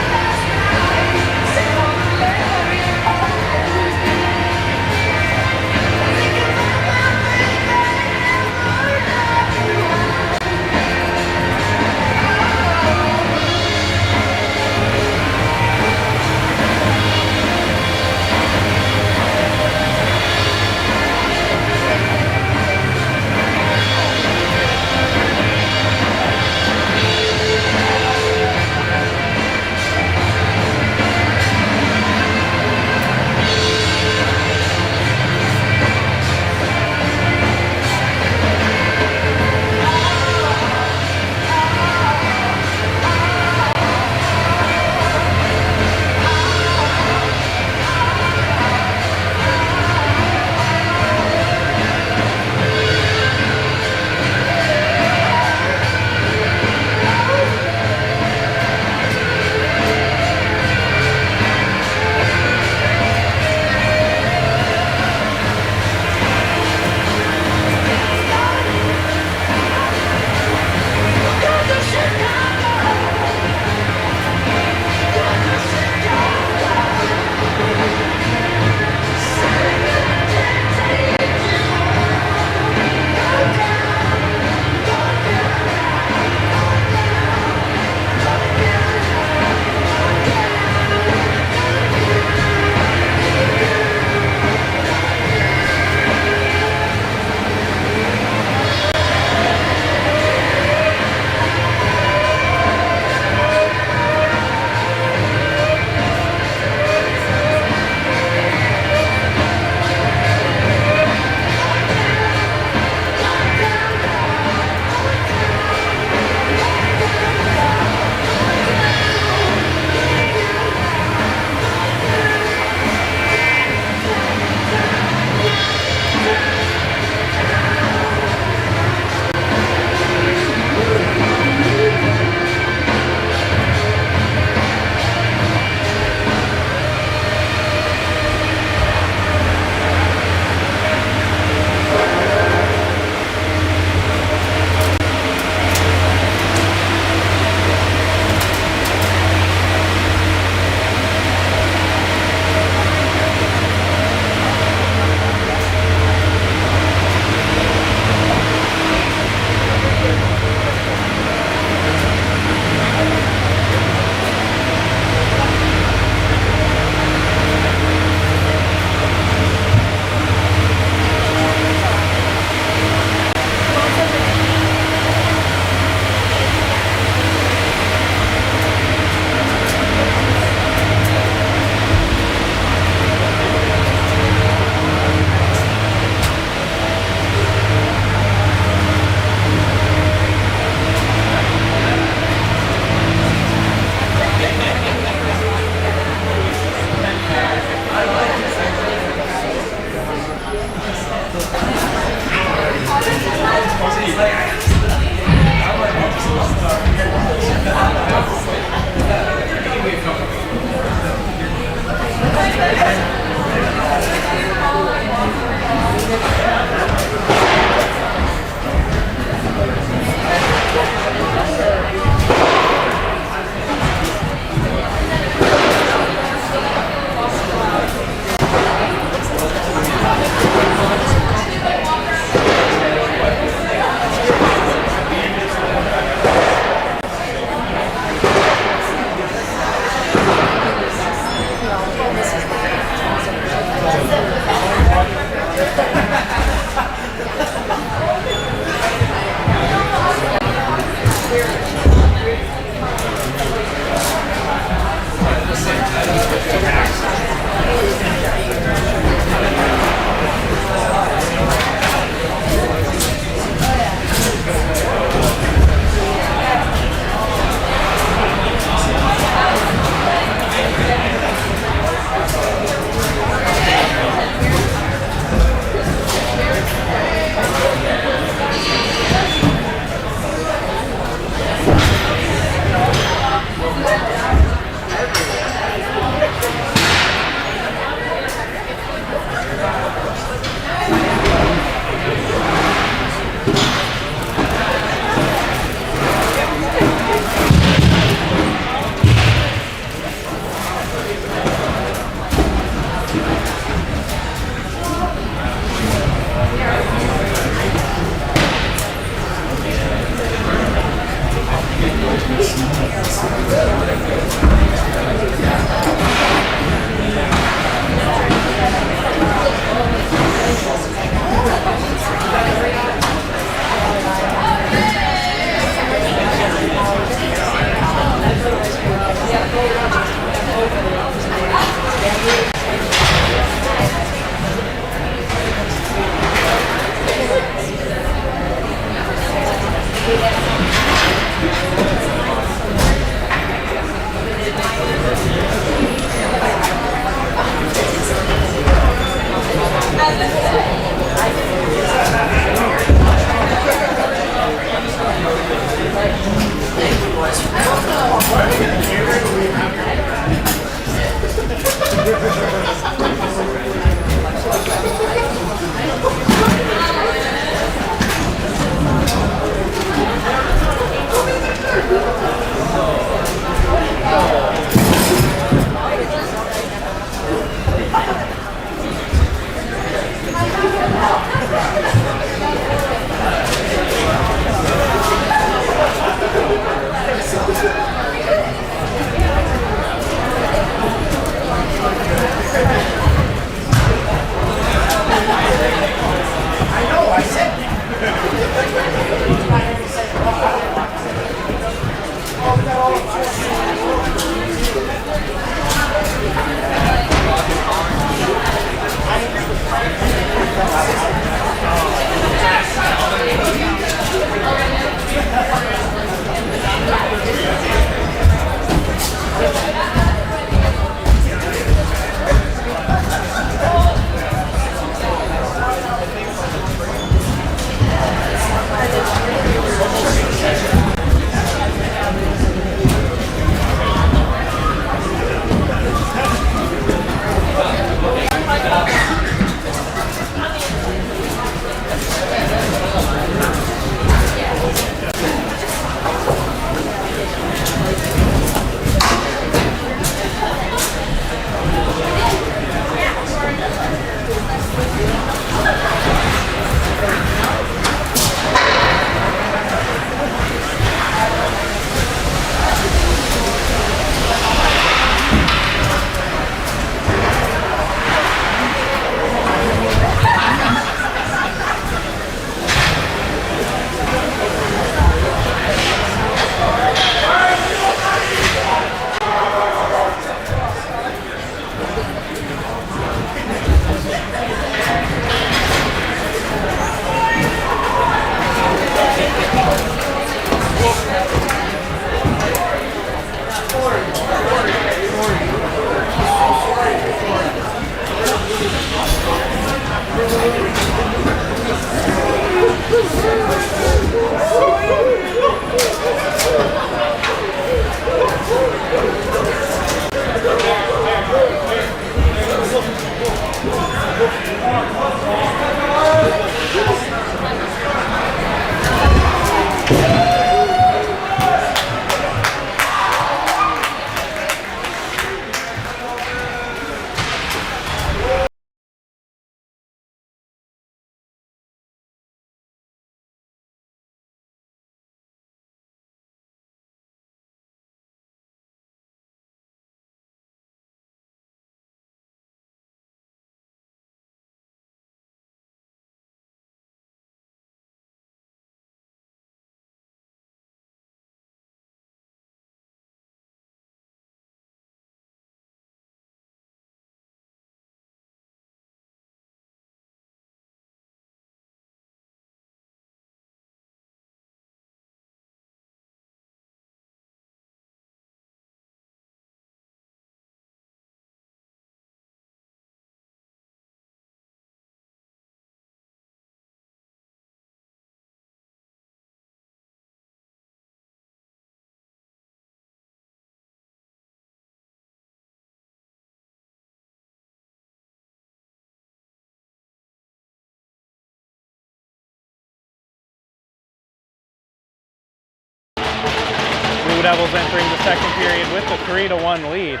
Devils entering the second period with a 3-1 lead.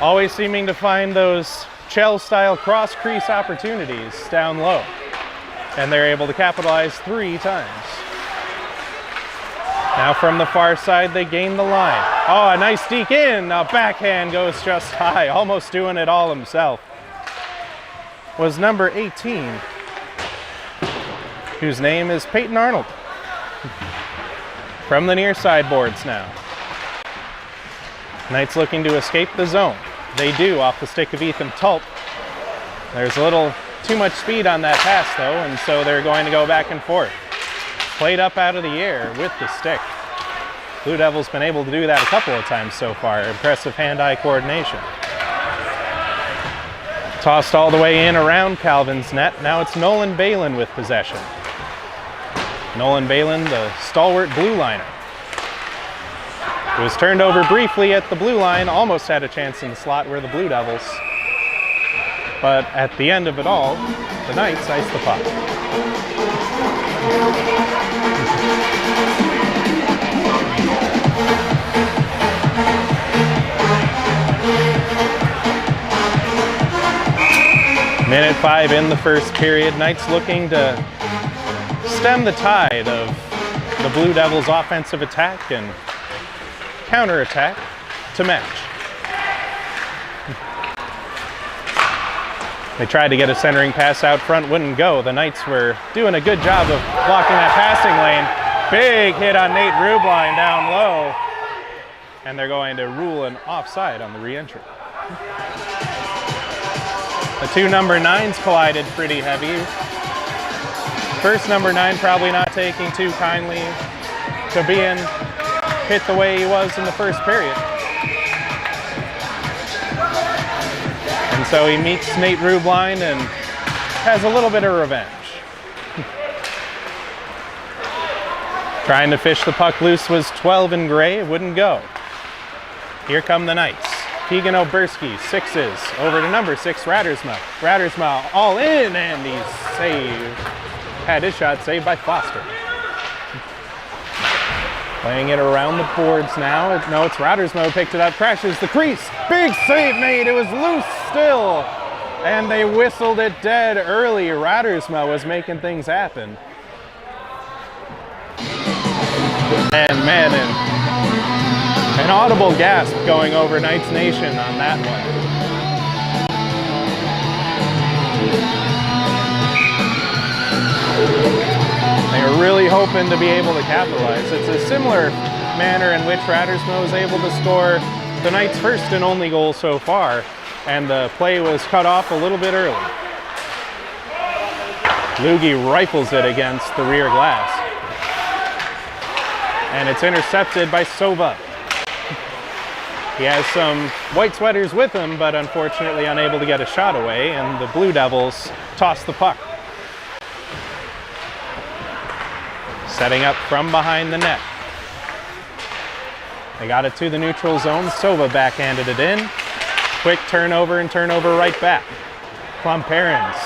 Always seeming to find those Chell-style cross-crease opportunities down low. And they're able to capitalize 3 times. Now from the far side, they gain the line. Oh, a nice deke in. A backhand goes just high, almost doing it all himself. Was number 18, whose name is Peyton Arnold. From the near side boards now. Knights looking to escape the zone. They do off the stick of Ethan Tulp. There's a little too much speed on that pass though, and so they're going to go back and forth. Played up out of the air with the stick. Blue Devils been able to do that a couple of times so far. Impressive hand-eye coordination. Tossed all the way in around Calvin's net. Now it's Nolan Balin with possession. Nolan Balin, the stalwart blue liner. It was turned over briefly at the blue line, almost had a chance in the slot where the Blue Devils. But at the end of it all, the Knights iced the puck. Minute 5 in the first period. Knights looking to stem the tide of the Blue Devils' offensive attack and counterattack to match. They tried to get a centering pass out front, wouldn't go. The Knights were doing a good job of blocking that passing lane. Big hit on Nate Rubline down low. And they're going to rule an offside on the re-entry. The 2 number 9s collided pretty heavy. First number 9 probably not taking too kindly to being hit the way he was in the first period. And so he meets Nate Rubline and has a little bit of revenge. Trying to fish the puck loose was 12 in gray, it wouldn't go. Here come the Knights. Keegan Oberski, 6s, over to number 6, Rattersma. Rattersma all in, and he's saved. Had his shot saved by Foster. Playing it around the boards now. No, it's Rattersma who picked it up, crashes the crease. Big save made, it was loose still. And they whistled it dead early. Rattersma was making things happen. And man, an audible gasp going over Knights Nation on that one. They were really hoping to be able to capitalize. It's a similar manner in which Rattersma was able to score the Knights' first and only goal so far, and the play was cut off a little bit early. Lugie rifles it against the rear glass. And it's intercepted by Sova. He has some white sweaters with him, but unfortunately unable to get a shot away, and the Blue Devils toss the puck. Setting up from behind the net. They got it to the neutral zone. Sova backhanded it in. Quick turnover and turnover right back. Klomperens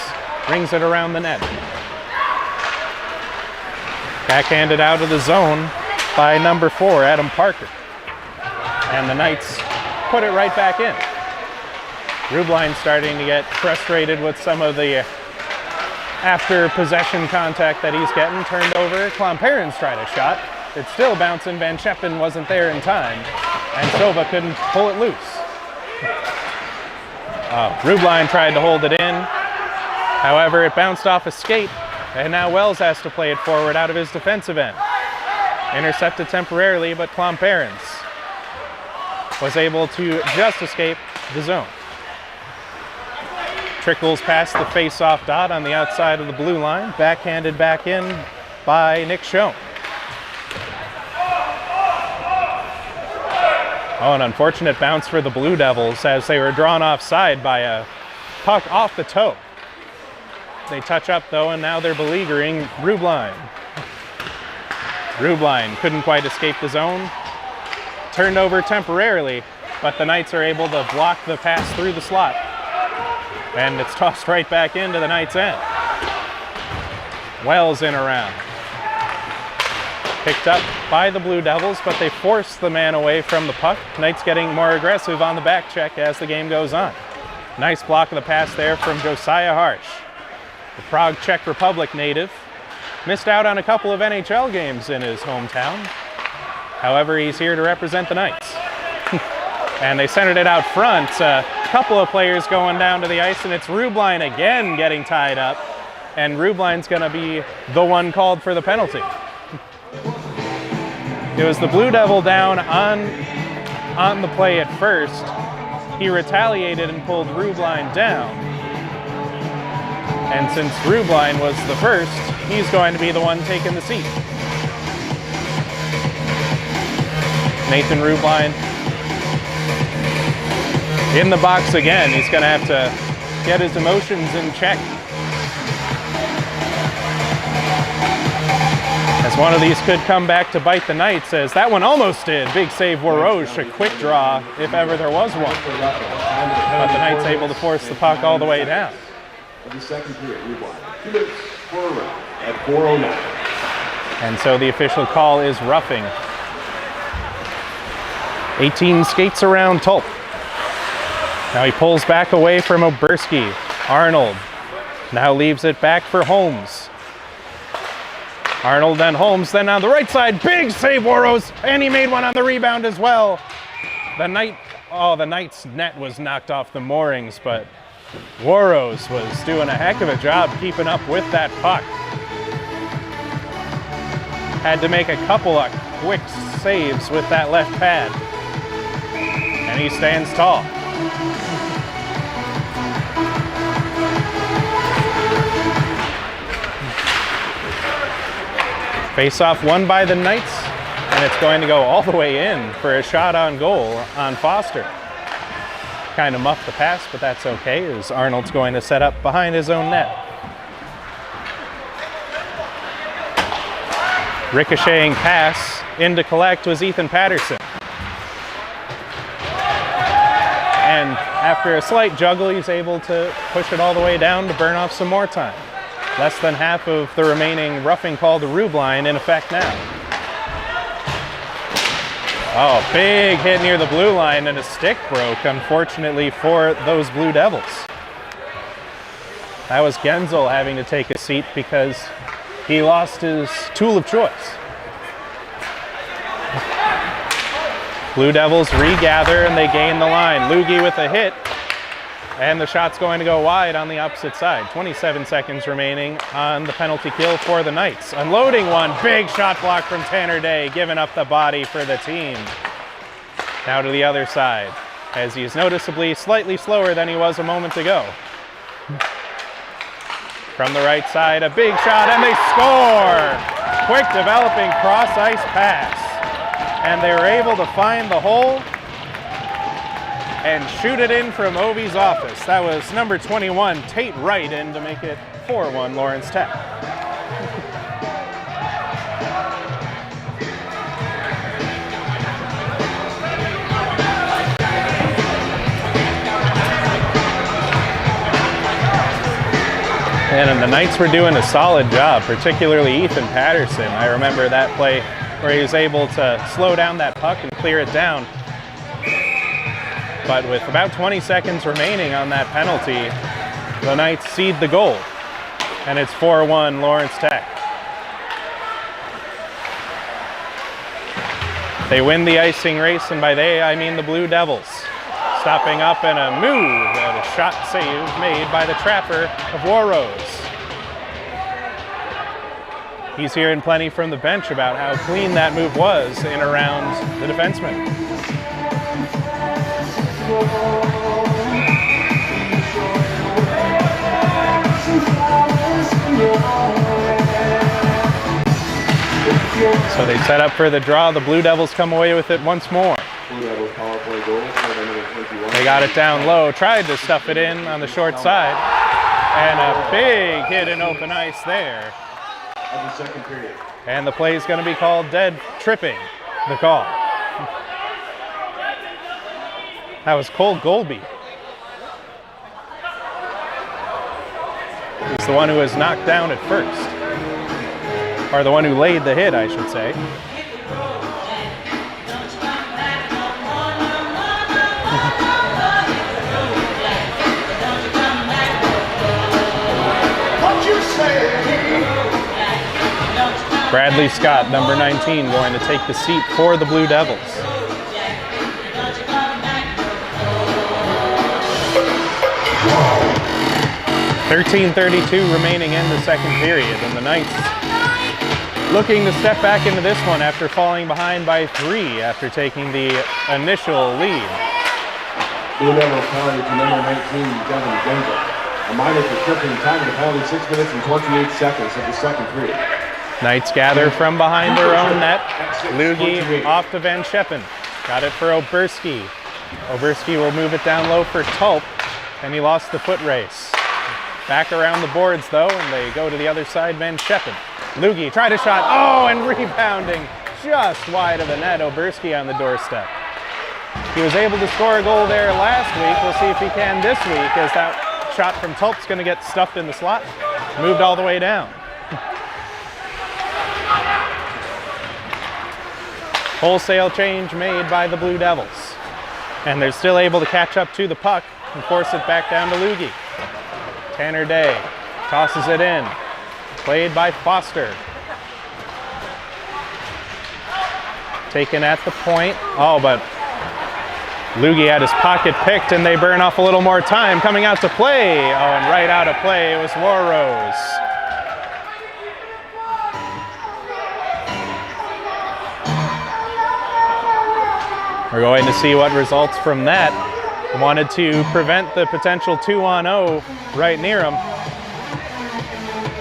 rings it around the net. Backhanded out of the zone by number 4, Adam Parker. And the Knights put it right back in. Rubline starting to get frustrated with some of the after possession contact that he's getting. Turned over. Klomperens tried a shot. It's still bouncing. Van Scheppen wasn't there in time. And Sova couldn't pull it loose. Rubline tried to hold it in. However, it bounced off a skate. And now Wells has to play it forward out of his defensive end. Intercepted temporarily, but Klomperens was able to just escape the zone. Trickles past the face-off dot on the outside of the blue line. Backhanded back in by Nick Schoen. Oh, an unfortunate bounce for the Blue Devils as they were drawn offside by a puck off the toe. They touch up though, and now they're beleaguering Rubline. Rubline couldn't quite escape the zone. Turned over temporarily, but the Knights are able to block the pass through the slot. And it's tossed right back into the Knights' end. Wells in around. Picked up by the Blue Devils, but they force the man away from the puck. Knights getting more aggressive on the back check as the game goes on. Nice block of the pass there from Josiah Harsh. The Prague, Czech Republic native. Missed out on a couple of NHL games in his hometown. However, he's here to represent the Knights. And they centered it out front. A couple of players going down to the ice, and it's Rubline again getting tied up. And Rubline's going to be the one called for the penalty. It was the Blue Devil down on the play at first. He retaliated and pulled Rubline down. And since Rubline was the first, he's going to be the one taking the seat. Nathan Rubline in the box again. He's going to have to get his emotions in check. As one of these could come back to bite the Knights, as that one almost did. Big save, Waroche, a quick draw if ever there was one. But the Knights able to force the puck all the way down. Of the second period, Rubline 2 minutes for a round at 4:09. And so the official call is roughing. 18 skates around Tulp. Now he pulls back away from Oberski. Arnold now leaves it back for Holmes. Arnold, then Holmes, then on the right side, big save, Waros, and he made one on the rebound as well. The Knights' net was knocked off the moorings, but Waros was doing a heck of a job keeping up with that puck. Had to make a couple of quick saves with that left pad, and he stands tall. Face-off won by the Knights, and it's going to go all the way in for a shot on goal on Foster. Kind of muffed the pass, but that's okay, as Arnold's going to set up behind his own net. Ricocheting pass in to collect was Ethan Patterson. And after a slight juggle, he's able to push it all the way down to burn off some more time. Less than half of the remaining roughing call to Rubline in effect now. Oh, big hit near the blue line, and a stick broke, unfortunately, for those Blue Devils. That was Genzel having to take a seat because he lost his tool of choice. Blue Devils regather and they gain the line. Lugie with a hit. And the shot's going to go wide on the opposite side. 27 seconds remaining on the penalty kill for the Knights. Unloading one, big shot block from Tanner Day, giving up the body for the team. Now to the other side, as he's noticeably slightly slower than he was a moment ago. From the right side, a big shot, and they score! Quick developing cross-ice pass. And they were able to find the hole and shoot it in from Ovi's office. That was number 21, Tate Wright, in to make it 4-1 Lawrence Tech. And the Knights were doing a solid job, particularly Ethan Patterson. I remember that play where he was able to slow down that puck and clear it down. But with about 20 seconds remaining on that penalty, the Knights cede the goal. And it's 4-1 Lawrence Tech. They win the icing race, and by they, I mean the Blue Devils. Stopping up and a move, and a shot save made by the trapper of Warrose. He's hearing plenty from the bench about how clean that move was in around the defenseman. So they set up for the draw. The Blue Devils come away with it once more. They got it down low, tried to stuff it in on the short side, and a big hit in open ice there. And the play is going to be called dead tripping, the call. That was Cole Golby. He's the one who was knocked down at first. or the one who laid the hit, I should say. Bradley Scott, number 19, going to take the seat for the Blue Devils. .13:32 remaining in the second period, and the Knights looking to step back into this one after falling behind by 3 after taking the initial lead. Blue Devils penalty to number 19, Devin Denver. A minor for tripping, time of the penalty 6 minutes and 28 seconds of the second period. Knights gather from behind their own net. Lugie off to Van Scheppen. Got it for Oberski. Oberski will move it down low for Tulp, and he lost the foot race. Back around the boards though, and they go to the other side, Van Scheppen. Lugie tried a shot, oh, and rebounding just wide of the net. Oberski on the doorstep. He was able to score a goal there last week. We'll see if he can this week, as that shot from Tulp's going to get stuffed in the slot. Moved all the way down. Wholesale change made by the Blue Devils. And they're still able to catch up to the puck and force it back down to Lugie. Tanner Day tosses it in. Played by Foster. Taken at the point. Oh, but Lugie had his pocket picked, and they burn off a little more time. Coming out to play. Oh, and right out of play, it was Warrose. We're going to see what results from that. Wanted to prevent the potential 2-on-0 right near him.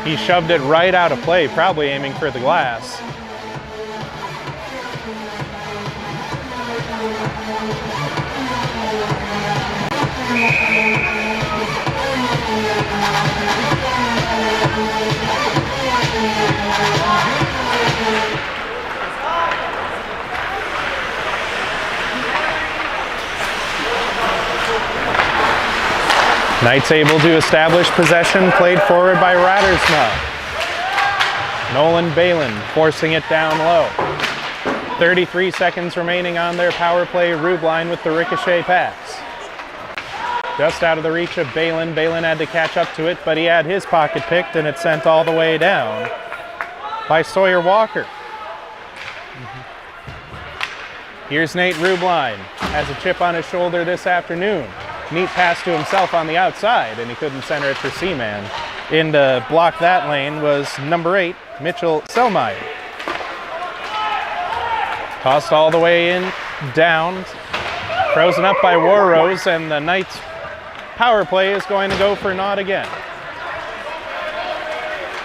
He shoved it right out of play, probably aiming for the glass. Knights able to establish possession, played forward by Rattersma. Nolan Balin forcing it down low. 33 seconds remaining on their power play. Rubline with the ricochet pass. Just out of the reach of Balin. Balin had to catch up to it, but he had his pocket picked, and it sent all the way down by Sawyer Walker. Here's Nate Rubline. Has a chip on his shoulder this afternoon. Neat pass to himself on the outside, and he couldn't center it for Seaman. In to block that lane was number 8, Mitchell Selmeyer. Tossed all the way in, down, frozen up by Warrose, and the Knights' power play is going to go for naught again.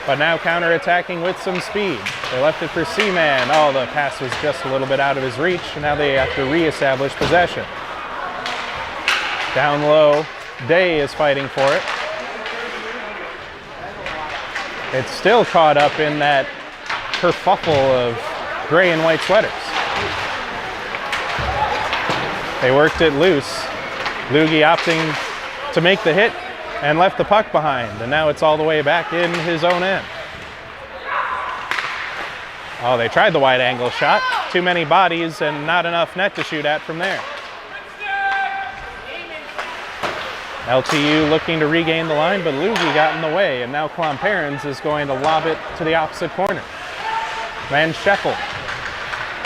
But now counterattacking with some speed. They left it for Seaman. Oh, the pass was just a little bit out of his reach, and now they have to reestablish possession. Down low, Day is fighting for it. It's still caught up in that kerfuffle of gray and white sweaters. They worked it loose. Lugie opting to make the hit and left the puck behind, and now it's all the way back in his own end. Oh, they tried the wide angle shot. Too many bodies and not enough net to shoot at from there. LTU looking to regain the line, but Lugie got in the way, and now Clomperens is going to lob it to the opposite corner. Van Scheppel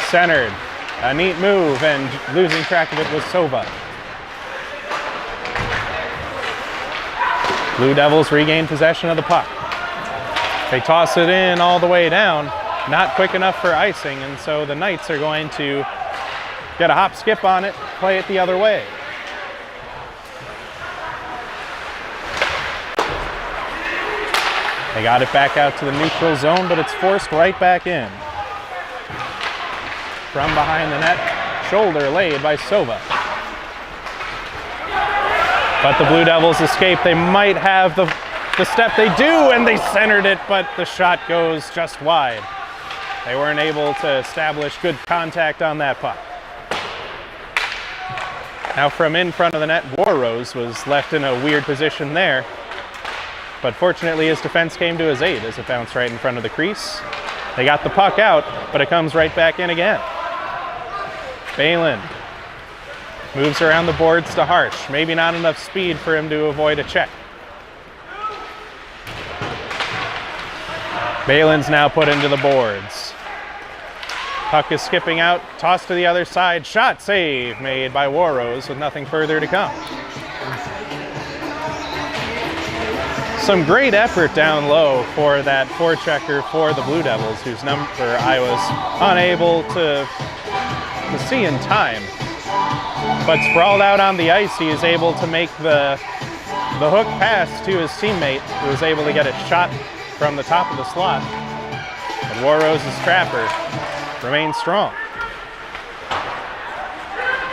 centered. A neat move, and losing track of it was Sova. Blue Devils regain possession of the puck. They toss it in all the way down. Not quick enough for icing, and so the Knights are going to get a hop skip on it, play it the other way. They got it back out to the neutral zone, but it's forced right back in. From behind the net, shoulder laid by Sova. But the Blue Devils escape. They might have the step. They do, and they centered it, but the shot goes just wide. They weren't able to establish good contact on that puck. Now from in front of the net, Warrose was left in a weird position there. But fortunately, his defense came to his aid as it bounced right in front of the crease. They got the puck out, but it comes right back in again. Balin moves around the boards to Harsh. Maybe not enough speed for him to avoid a check. Balin's now put into the boards. Puck is skipping out, tossed to the other side. Shot save made by Warrose with nothing further to come. Some great effort down low for that forechecker for the Blue Devils, whose number I was unable to see in time. But sprawled out on the ice, he is able to make the hook pass to his teammate, who was able to get a shot from the top of the slot. But Warrose's trapper remains strong.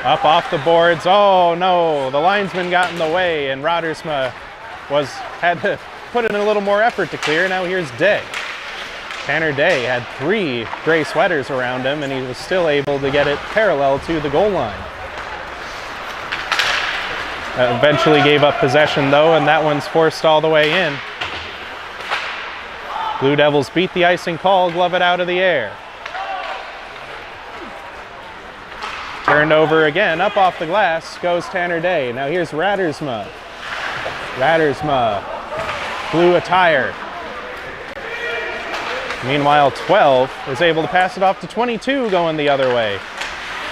Up off the boards. Oh no, the linesman got in the way, and Rodersma had to put in a little more effort to clear. Now here's Day. Tanner Day had 3 gray sweaters around him, and he was still able to get it parallel to the goal line. Eventually gave up possession though, and that one's forced all the way in. Blue Devils beat the icing call, glove it out of the air. Turned over again, up off the glass goes Tanner Day. Now here's Radersma. Radersma, blue attire. Meanwhile, 12 is able to pass it off to 22 going the other way.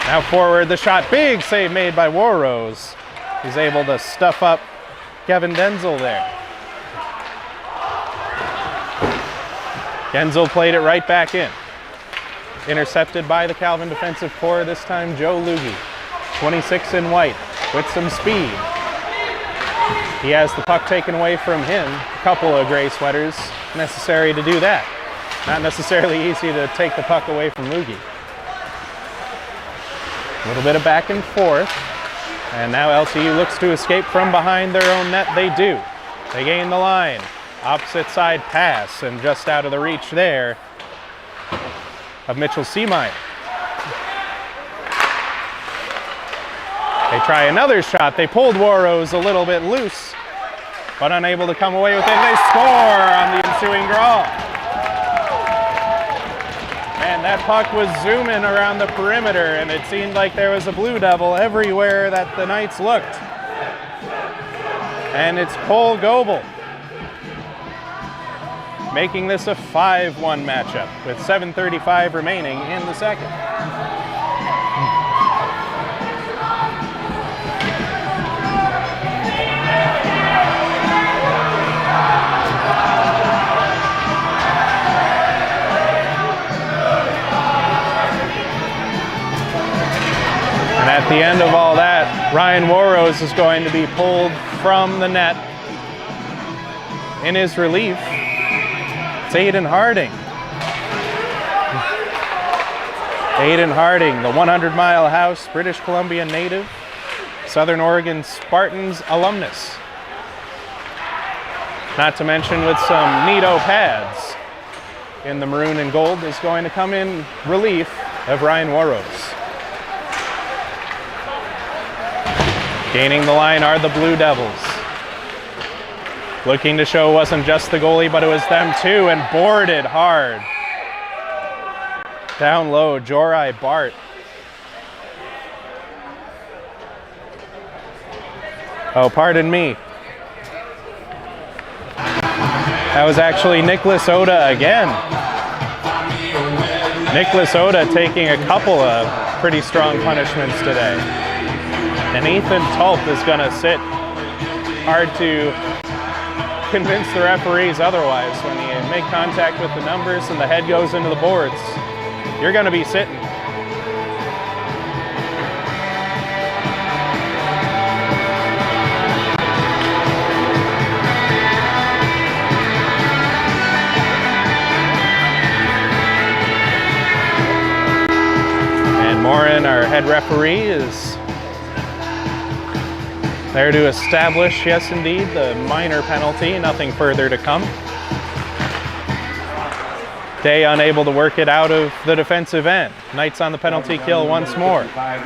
Now forward, the shot, big save made by Warrose. He's able to stuff up Kevin Denzel there. Denzel played it right back in. Intercepted by the Calvin defensive core, this time Joe Luggie. 26 in white with some speed. He has the puck taken away from him. A couple of gray sweaters necessary to do that. Not necessarily easy to take the puck away from Luggie. A little bit of back and forth. And now LTU looks to escape from behind their own net. They do. They gain the line. Opposite side pass, and just out of the reach there of Mitchell Seemeyer. They try another shot. They pulled Warrose a little bit loose, but unable to come away with it. They score on the ensuing draw. And that puck was zooming around the perimeter, and it seemed like there was a Blue Devil everywhere that the Knights looked. And it's Cole Goebel making this a 5-1 matchup with 7:35 remaining in the second. And at the end of all that, Ryan Warrose is going to be pulled from the net. In his relief, it's Aiden Harding. Aiden Harding, the 100 Mile House, British Columbia native, Southern Oregon Spartans alumnus. Not to mention with some neato pads in the maroon and gold, is going to come in relief of Ryan Warrose. Gaining the line are the Blue Devils. Looking to show it wasn't just the goalie, but it was them too, and boarded hard. Down low, Jorai Bart. Oh, pardon me. That was actually Nicholas Oda again. Nicholas Oda taking a couple of pretty strong punishments today. And Ethan Tulp is going to sit. Hard to convince the referees otherwise. When you make contact with the numbers and the head goes into the boards, you're going to be sitting. And Morin, our head referee, is there to establish, yes indeed, the minor penalty, nothing further to come. Day unable to work it out of the defensive end. Knights on the penalty kill once more. Got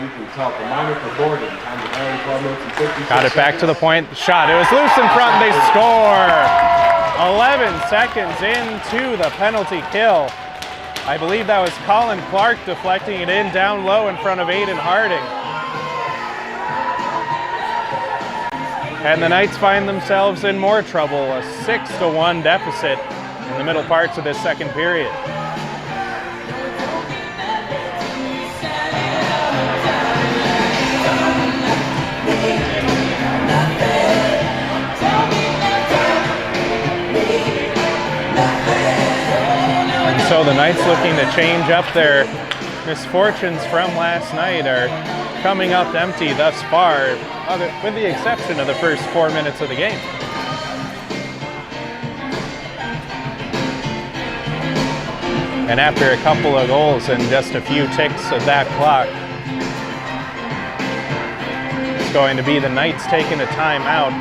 it back to the point, shot, it was loose in front, and they score! 11 seconds into the penalty kill. I believe that was Colin Clark deflecting it in down low in front of Aiden Harding. And the Knights find themselves in more trouble, a 6-1 deficit in the middle parts of this second period. So the Knights, looking to change up their misfortunes from last night, are coming up empty thus far, with the exception of the first 4 minutes of the game. And after a couple of goals and just a few ticks of that clock, it's going to be the Knights taking a timeout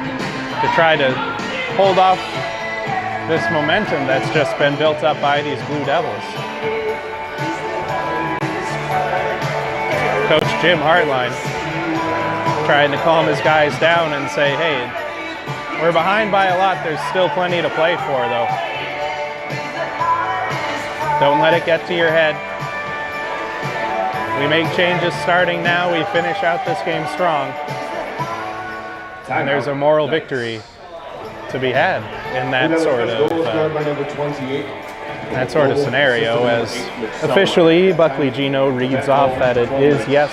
to try to hold off this momentum that's just been built up by these Blue Devils. Coach Jim Hartline trying to calm his guys down and say, hey, we're behind by a lot. There's still plenty to play for, though. Don't let it get to your head. We make changes starting now. We finish out this game strong. And there's a moral victory to be had in that sort of scenario, as officially Buckley Gino reads off that it is, yes,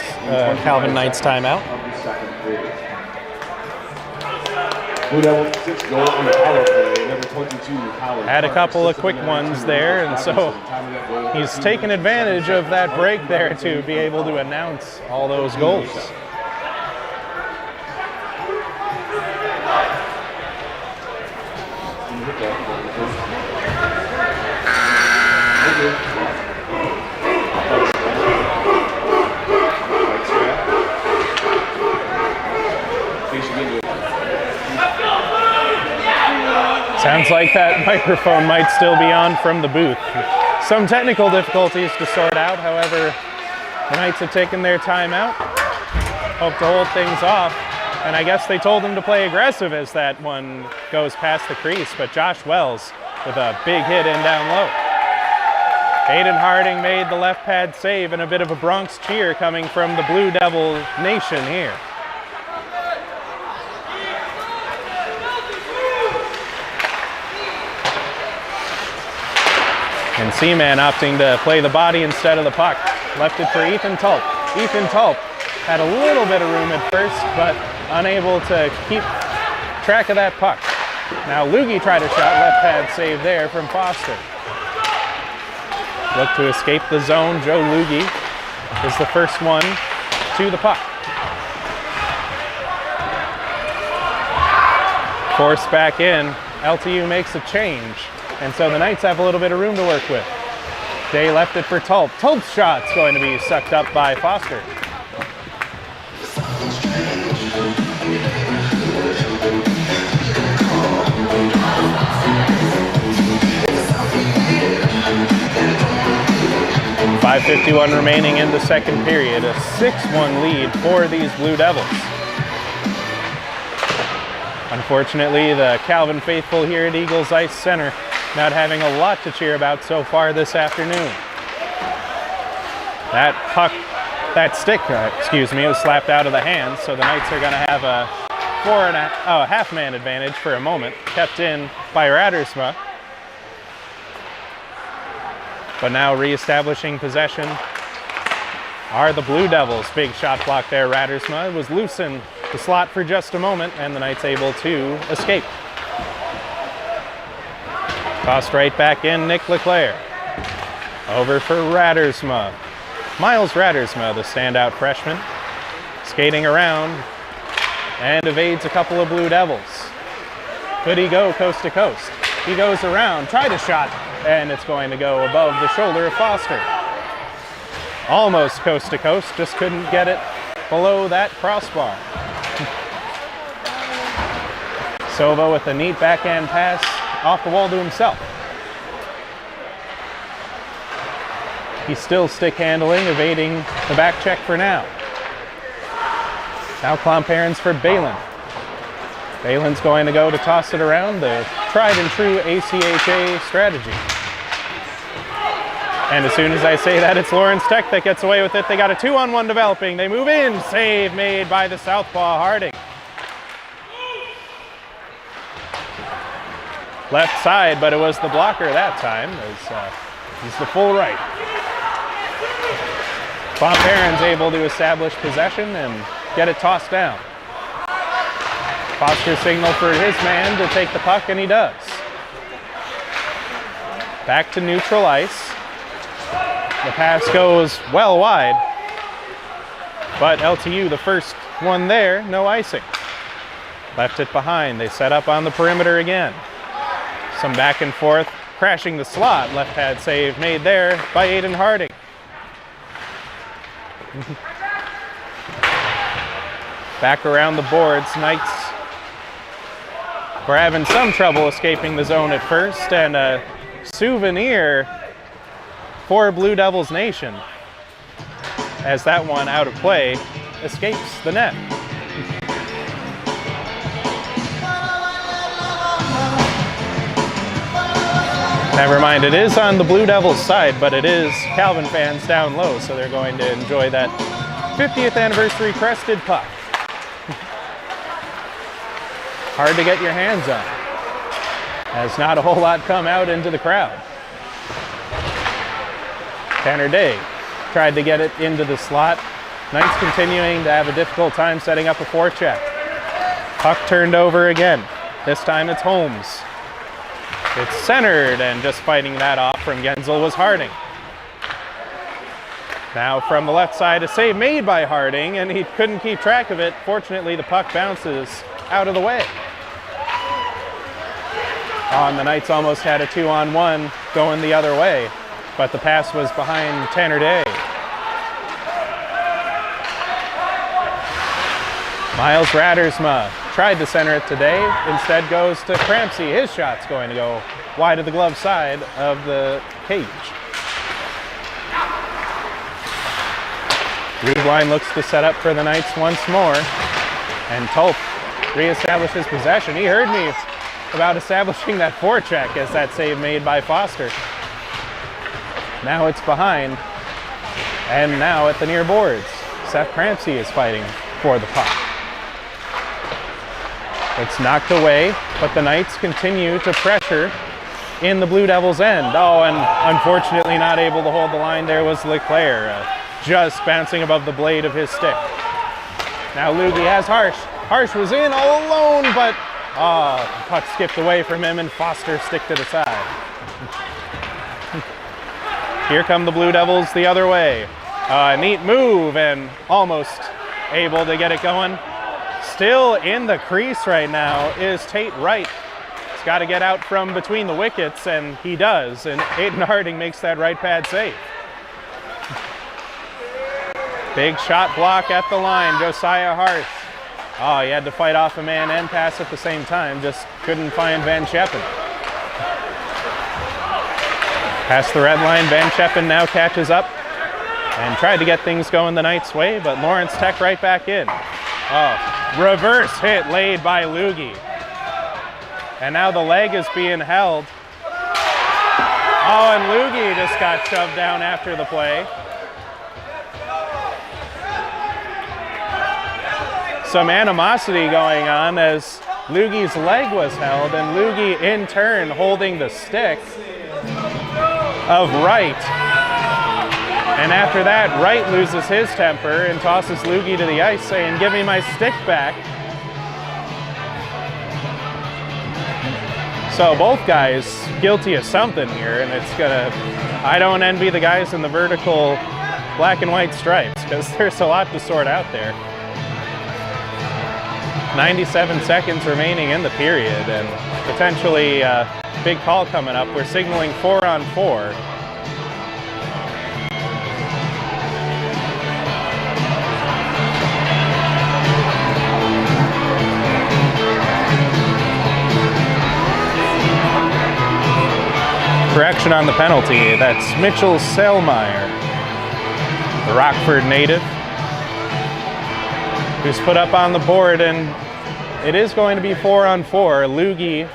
Calvin Knight's timeout. Had a couple of quick ones there, and so he's taken advantage of that break there to be able to announce all those goals. Sounds like that microphone might still be on from the booth. Some technical difficulties to sort out, however, the Knights have taken their time out. Hope to hold things off, and I guess they told them to play aggressive as that one goes past the crease, but Josh Wells with a big hit in down low. Aiden Harding made the left pad save, and a bit of a Bronx cheer coming from the Blue Devil Nation here. And Seaman opting to play the body instead of the puck. Left it for Ethan Tulp. Ethan Tulp had a little bit of room at first, but unable to keep track of that puck. Now Loogie tried a shot, left pad save there from Foster. Look to escape the zone. Joe Loogie is the first one to the puck. Forced back in. LTU makes a change. And so the Knights have a little bit of room to work with. Day left it for Tulp. Tulp's shot's going to be sucked up by Foster. .551 remaining in the second period. A 6-1 lead for these Blue Devils. Unfortunately, the Calvin faithful here at Eagles Ice Center not having a lot to cheer about so far this afternoon. That stick, was slapped out of the hands, so the Knights are going to have a half-man advantage for a moment, kept in by Rattersma. But now reestablishing possession are the Blue Devils. Big shot block there, Rattersma. It was loose in the slot for just a moment, and the Knights able to escape. Tossed right back in, Nick Leclerc. Over for Rattersma. Miles Rattersma, the standout freshman, skating around and evades a couple of Blue Devils. Could he go coast to coast? He goes around, tried a shot, and it's going to go above the shoulder of Foster. Almost coast to coast, just couldn't get it below that crossbar. Sova with a neat backhand pass off the wall to himself. He's still stick handling, evading the back check for now. Now Clomparens for Balin. Balin's going to go to toss it around, the tried and true ACHA strategy. And as soon as I say that, it's Lawrence Tech that gets away with it. They got a 2-on-1 developing. They move in. Save made by the southpaw Harding. Left side, but it was the blocker that time. He's the full right. Bob Barron's able to establish possession and get it tossed down. Foster signal for his man to take the puck, and he does. Back to neutral ice. The pass goes well wide, but LTU, the first one there, no icing. Left it behind. They set up on the perimeter again. Some back and forth, crashing the slot. Left pad save made there by Aiden Harding. Back around the boards, Knights were having some trouble escaping the zone at first, and a souvenir for Blue Devils Nation as that one out of play escapes the net. Never mind, it is on the Blue Devils side, but it is Calvin fans down low, so they're going to enjoy that 50th anniversary crested puck. Hard to get your hands on, as not a whole lot come out into the crowd. Tanner Day tried to get it into the slot. Knights continuing to have a difficult time setting up a forecheck. Puck turned over again. This time it's Holmes. It's centered, and just fighting that off from Gensel was Harding. Now from the left side, a save made by Harding, and he couldn't keep track of it. Fortunately, the puck bounces out of the way. And the Knights almost had a 2-on-1 going the other way, but the pass was behind Tanner Day. Miles Rattersma tried to center it today, instead goes to Crampsey. His shot's going to go wide of the glove side of the cage. Rubline looks to set up for the Knights once more, and Tulp reestablishes possession. He heard me about establishing that forecheck as that save made by Foster. Now it's behind, and now at the near boards, Seth Crampsey is fighting for the puck. It's knocked away, but the Knights continue to pressure in the Blue Devils' end. And unfortunately not able to hold the line there was Leclerc, just bouncing above the blade of his stick. Now Lugie has Harsh. Harsh was in all alone, but the puck skipped away from him, and Foster sticked it aside. Here come the Blue Devils the other way. Neat move, and almost able to get it going. Still in the crease right now is Tate Wright. He's got to get out from between the wickets, and he does. And Aiden Harding makes that right pad save. Big shot block at the line, Josiah Harsh. He had to fight off a man and pass at the same time. Just couldn't find Van Scheppen. Past the red line, Van Scheppen now catches up and tried to get things going the Knights' way, but Lawrence Tech right back in. Reverse hit laid by Lugie. And now the leg is being held. And Lugie just got shoved down after the play. Some animosity going on as Lugie's leg was held, and Lugie in turn holding the stick of Wright. And after that, Wright loses his temper and tosses Lugie to the ice, saying, "Give me my stick back." So both guys guilty of something here, and I don't envy the guys in the vertical black and white stripes, because there's a lot to sort out there. 97 seconds remaining in the period, and potentially a big call coming up. We're signaling 4-on-4. Correction on the penalty. That's Mitchell Selmeyer, the Rockford native, who's put up on the board, and it is going to be 4-on-4. Lugie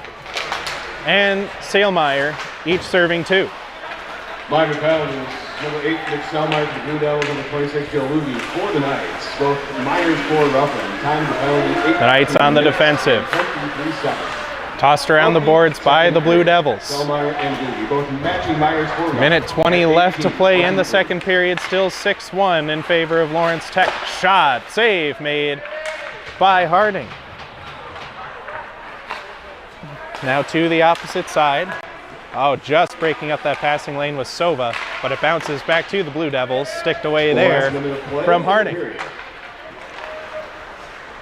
and Selmeyer each serving 2. Minor penalties. Number 8, Nick Selmeyer for the Blue Devils. Number 26, Joe Luby for the Knights. Both minors for roughing. Time to penalty. The Knights on the defensive. 23 seconds. Tossed around the boards by the Blue Devils. Selmeyer and Luby, both matching minors for roughing. Minute 20 left to play in the second period. Still 6-1 in favor of Lawrence Tech. Shot, save made by Harding. Now to the opposite side. Oh, just breaking up that passing lane was Sova, but it bounces back to the Blue Devils. Sticked away there from Harding.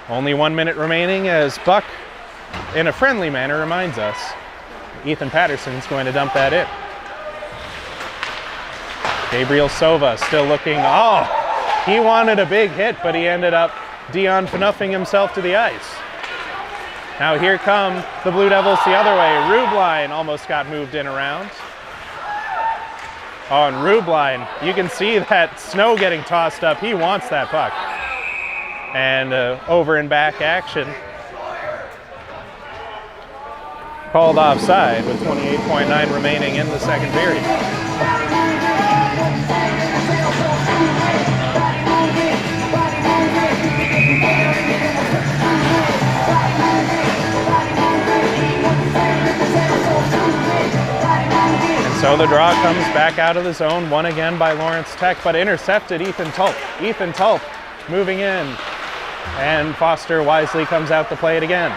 Only 1 minute remaining as Buck, in a friendly manner, reminds us Ethan Patterson's going to dump that in. Gabriel Sova still looking. Oh, he wanted a big hit, but he ended up Dion Phanuffing himself to the ice. Now here come the Blue Devils the other way. Rubline almost got moved in around. Oh, and Rubline, you can see that snow getting tossed up. He wants that puck. And over and back action. Called offside with 28.9 remaining in the second period. So the draw comes back out of the zone, won again by Lawrence Tech, but intercepted Ethan Tulp. Ethan Tulp moving in, and Foster wisely comes out to play it again.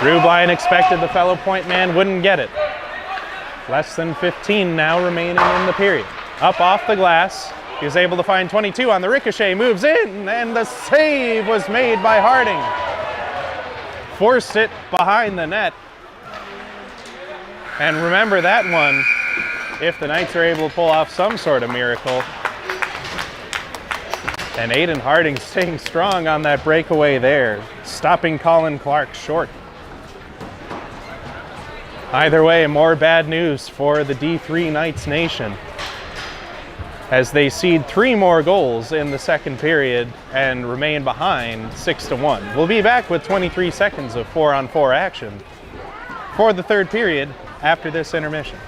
Rubline expected the fellow point man, wouldn't get it. Less than 15 now remaining in the period. Up off the glass, he was able to find 22 on the ricochet, moves in, and the save was made by Harding. Forced it behind the net. And remember that one, if the Knights are able to pull off some sort of miracle. And Aiden Harding staying strong on that breakaway there, stopping Colin Clark short. Either way, more bad news for the D3 Knights Nation as they cede 3 more goals in the second period and remain behind 6-1. We'll be back with 23 seconds of 4-on-4 action for the third period after this intermission.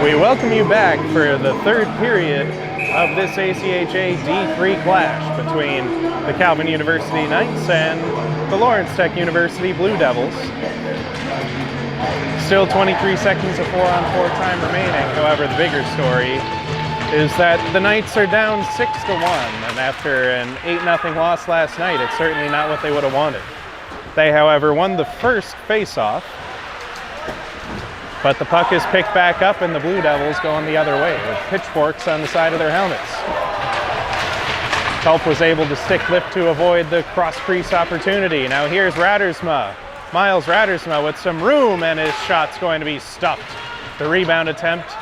We welcome you back for the third period of this ACHA D3 clash between the Calvin University Knights and the Lawrence Tech University Blue Devils. Still 23 seconds of 4-on-4 time remaining. However, the bigger story is that the Knights are down 6-1, and after an 8-0 loss last night, it's certainly not what they would have wanted. They, however, won the first face-off, but the puck is picked back up and the Blue Devils going the other way with pitchforks on the side of their helmets. Culp was able to stick lift to avoid the cross-crease opportunity. Now here's Rattersma. Miles Rattersma with some room, and his shot's going to be stuffed. The rebound attempt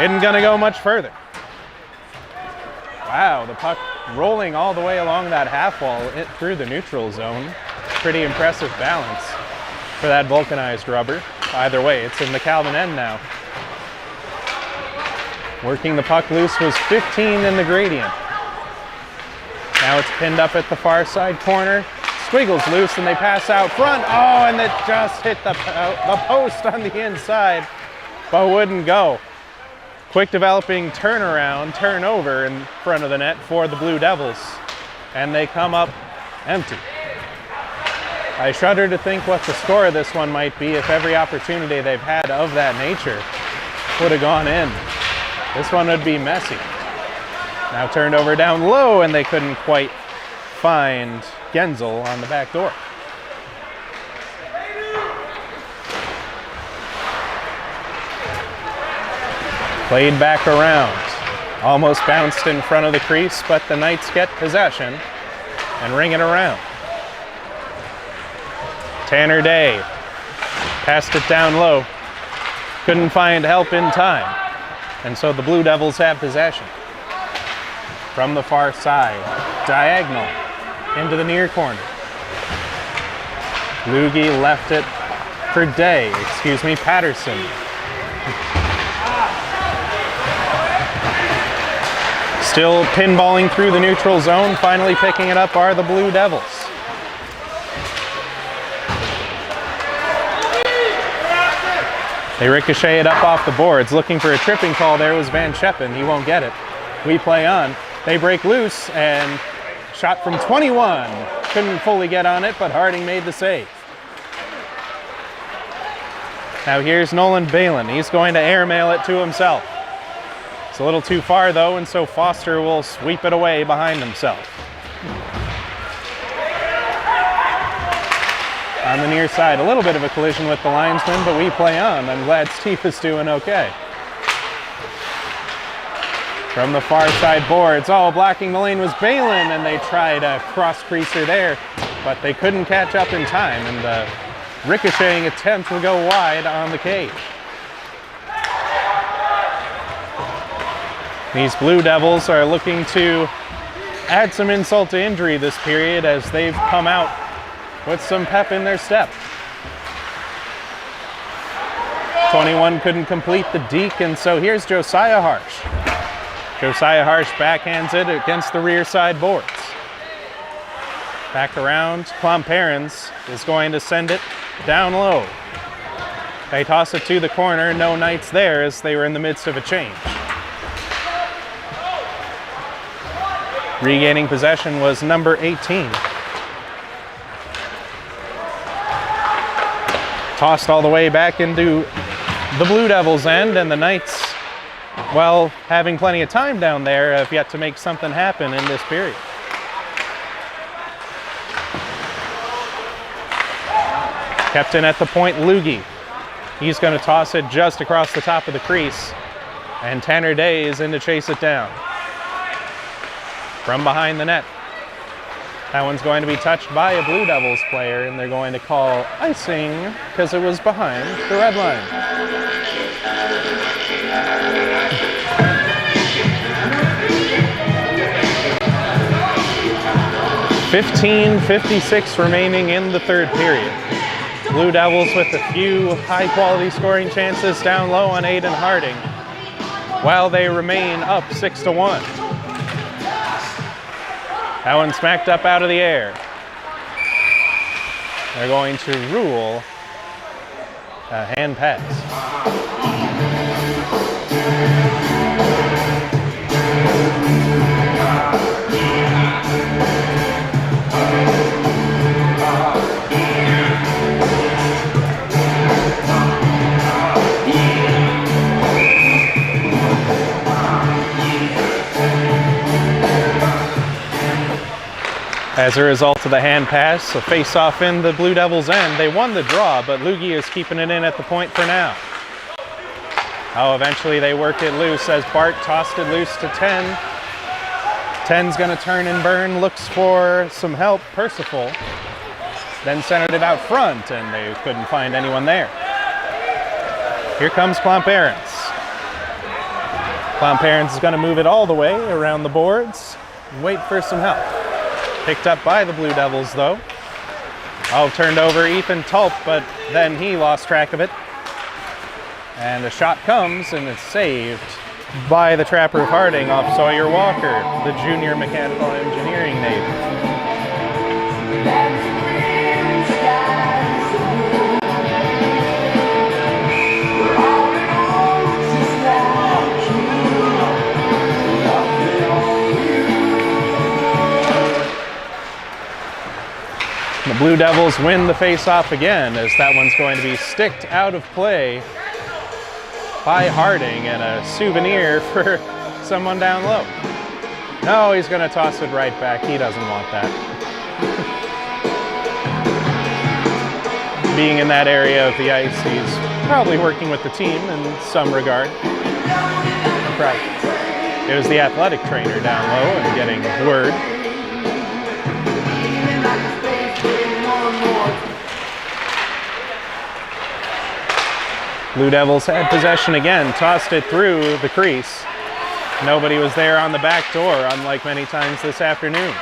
isn't going to go much further. Wow, the puck rolling all the way along that half wall through the neutral zone. Pretty impressive balance for that vulcanized rubber. Either way, it's in the Calvin end now. Working the puck loose was 15 in the gradient. Now it's pinned up at the far side corner. Squiggles loose and they pass out front. Oh, and it just hit the post on the inside, but wouldn't go. Quick developing turnover in front of the net for the Blue Devils, and they come up empty. I shudder to think what the score of this one might be if every opportunity they've had of that nature would have gone in. This one would be messy. Now turned over down low, and they couldn't quite find Genzel on the back door. Played back around. Almost bounced in front of the crease, but the Knights get possession and ring it around. Tanner Day passed it down low. Couldn't find help in time. And so the Blue Devils have possession. From the far side, diagonal into the near corner. Lugie left it for Patterson. Still pinballing through the neutral zone. Finally picking it up are the Blue Devils. They ricochet it up off the boards. Looking for a tripping call there was Van Scheppen. He won't get it. We play on. They break loose and shot from 21. Couldn't fully get on it, but Harding made the save. Now here's Nolan Balin. He's going to airmail it to himself. It's a little too far though, and so Foster will sweep it away behind himself. On the near side, a little bit of a collision with the linesman, but we play on. I'm glad Steve is doing okay. From the far side boards, blocking the lane was Balin, and they tried a cross-creaser there, but they couldn't catch up in time, and the ricocheting attempt will go wide on the cage. These Blue Devils are looking to add some insult to injury this period as they've come out with some pep in their step. 21 couldn't complete the deke, and so here's Josiah Harsh. Josiah Harsh backhands it against the rear side boards. Back around, Klomperens is going to send it down low. They toss it to the corner, no Knights there as they were in the midst of a change. Regaining possession was number 18. Tossed all the way back into the Blue Devils' end, and the Knights, well, having plenty of time down there, have yet to make something happen in this period. Kept in at the point, Lugie. He's going to toss it just across the top of the crease, and Tanner Day is in to chase it down. From behind the net. That one's going to be touched by a Blue Devils player, and they're going to call icing because it was behind the red line. .56 remaining in the third period. Blue Devils with a few high-quality scoring chances down low on Aiden Harding, while they remain up 6-1. That one smacked up out of the air. They're going to rule a hand pass. As a result of the hand pass, a face-off in the Blue Devils' end. They won the draw, but Lugie is keeping it in at the point for now. Eventually they work it loose as Bart tossed it loose to 10. 10's going to turn and burn, looks for some help, Percival. Then centered it out front, and they couldn't find anyone there. Here comes Klomperens. Klomperens is going to move it all the way around the boards and wait for some help. Picked up by the Blue Devils, though. Turned over Ethan Tulp, but then he lost track of it. And a shot comes, and it's saved by the Trapper of Harding off Sawyer Walker, the junior mechanical engineering native. The Blue Devils win the face-off again, as that one's going to be sticked out of play by Harding and a souvenir for someone down low. No, he's going to toss it right back. He doesn't want that. Being in that area of the ice, he's probably working with the team in some regard. It was the athletic trainer down low and getting word. Blue Devils had possession again, tossed it through the crease. Nobody was there on the back door, unlike many times this afternoon.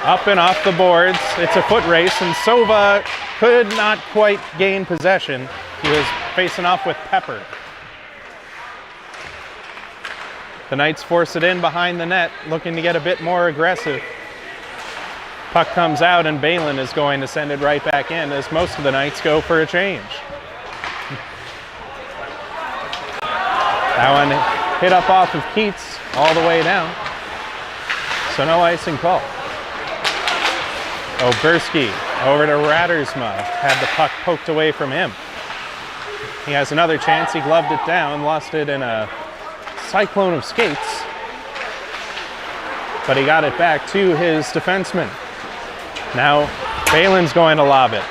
Up and off the boards, it's a foot race, and Sova could not quite gain possession. He was facing off with Pepper. The Knights force it in behind the net, looking to get a bit more aggressive. Puck comes out, and Balin is going to send it right back in as most of the Knights go for a change. That one hit up off of Keats all the way down. So no icing call. Oberski over to Rattersma. Had the puck poked away from him. He has another chance. He gloved it down, lost it in a cyclone of skates. But he got it back to his defenseman. Now Balin's going to lob it.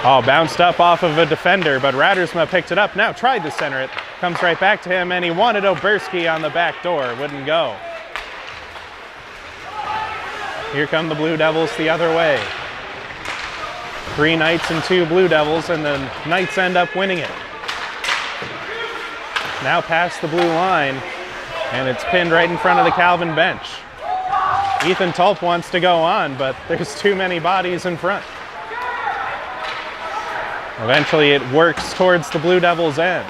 Oh, bounced up off of a defender, but Rattersma picked it up. Now tried to center it. Comes right back to him, and he wanted Oberski on the back door. Wouldn't go. Here come the Blue Devils the other way. 3 Knights and 2 Blue Devils, and the Knights end up winning it. Now past the blue line, and it's pinned right in front of the Calvin bench. Ethan Tulp wants to go on, but there's too many bodies in front. Eventually it works towards the Blue Devils' end.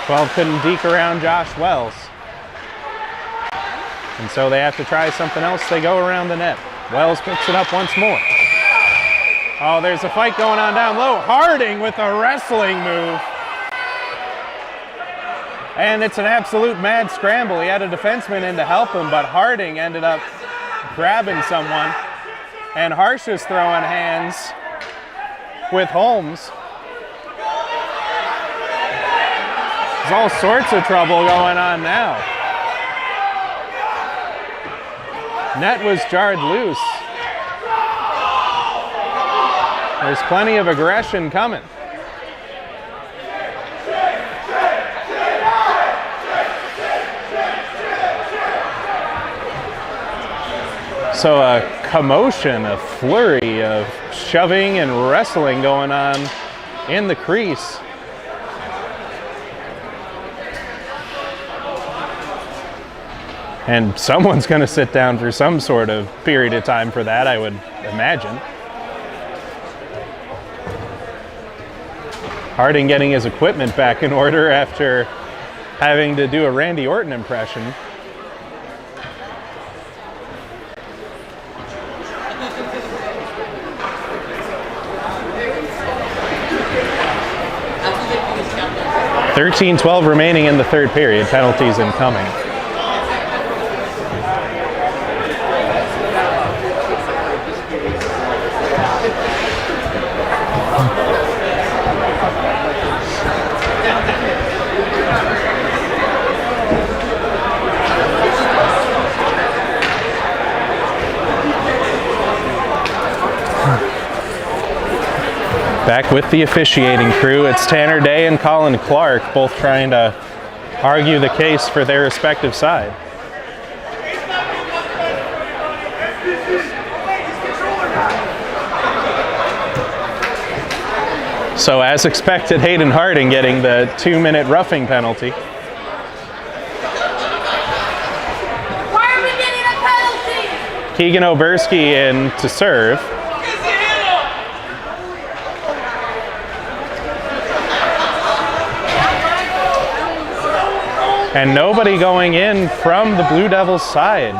12 couldn't deke around Josh Wells. And so they have to try something else. They go around the net. Wells picks it up once more. Oh, there's a fight going on down low. Harding with a wrestling move. And it's an absolute mad scramble. He had a defenseman in to help him, but Harding ended up grabbing someone. And Harsh is throwing hands with Holmes. There's all sorts of trouble going on now. Net was jarred loose. There's plenty of aggression coming. So a commotion, a flurry of shoving and wrestling going on in the crease. And someone's going to sit down for some sort of period of time for that, I would imagine. Harding getting his equipment back in order after having to do a Randy Orton impression. .13-12 remaining in the third period. Penalties incoming. Back with the officiating crew, it's Tanner Day and Colin Clark, both trying to argue the case for their respective side. So as expected, Hayden Harding getting the 2-minute roughing penalty. Why are we getting a penalty? Keegan Oberski in to serve. And nobody going in from the Blue Devils' side.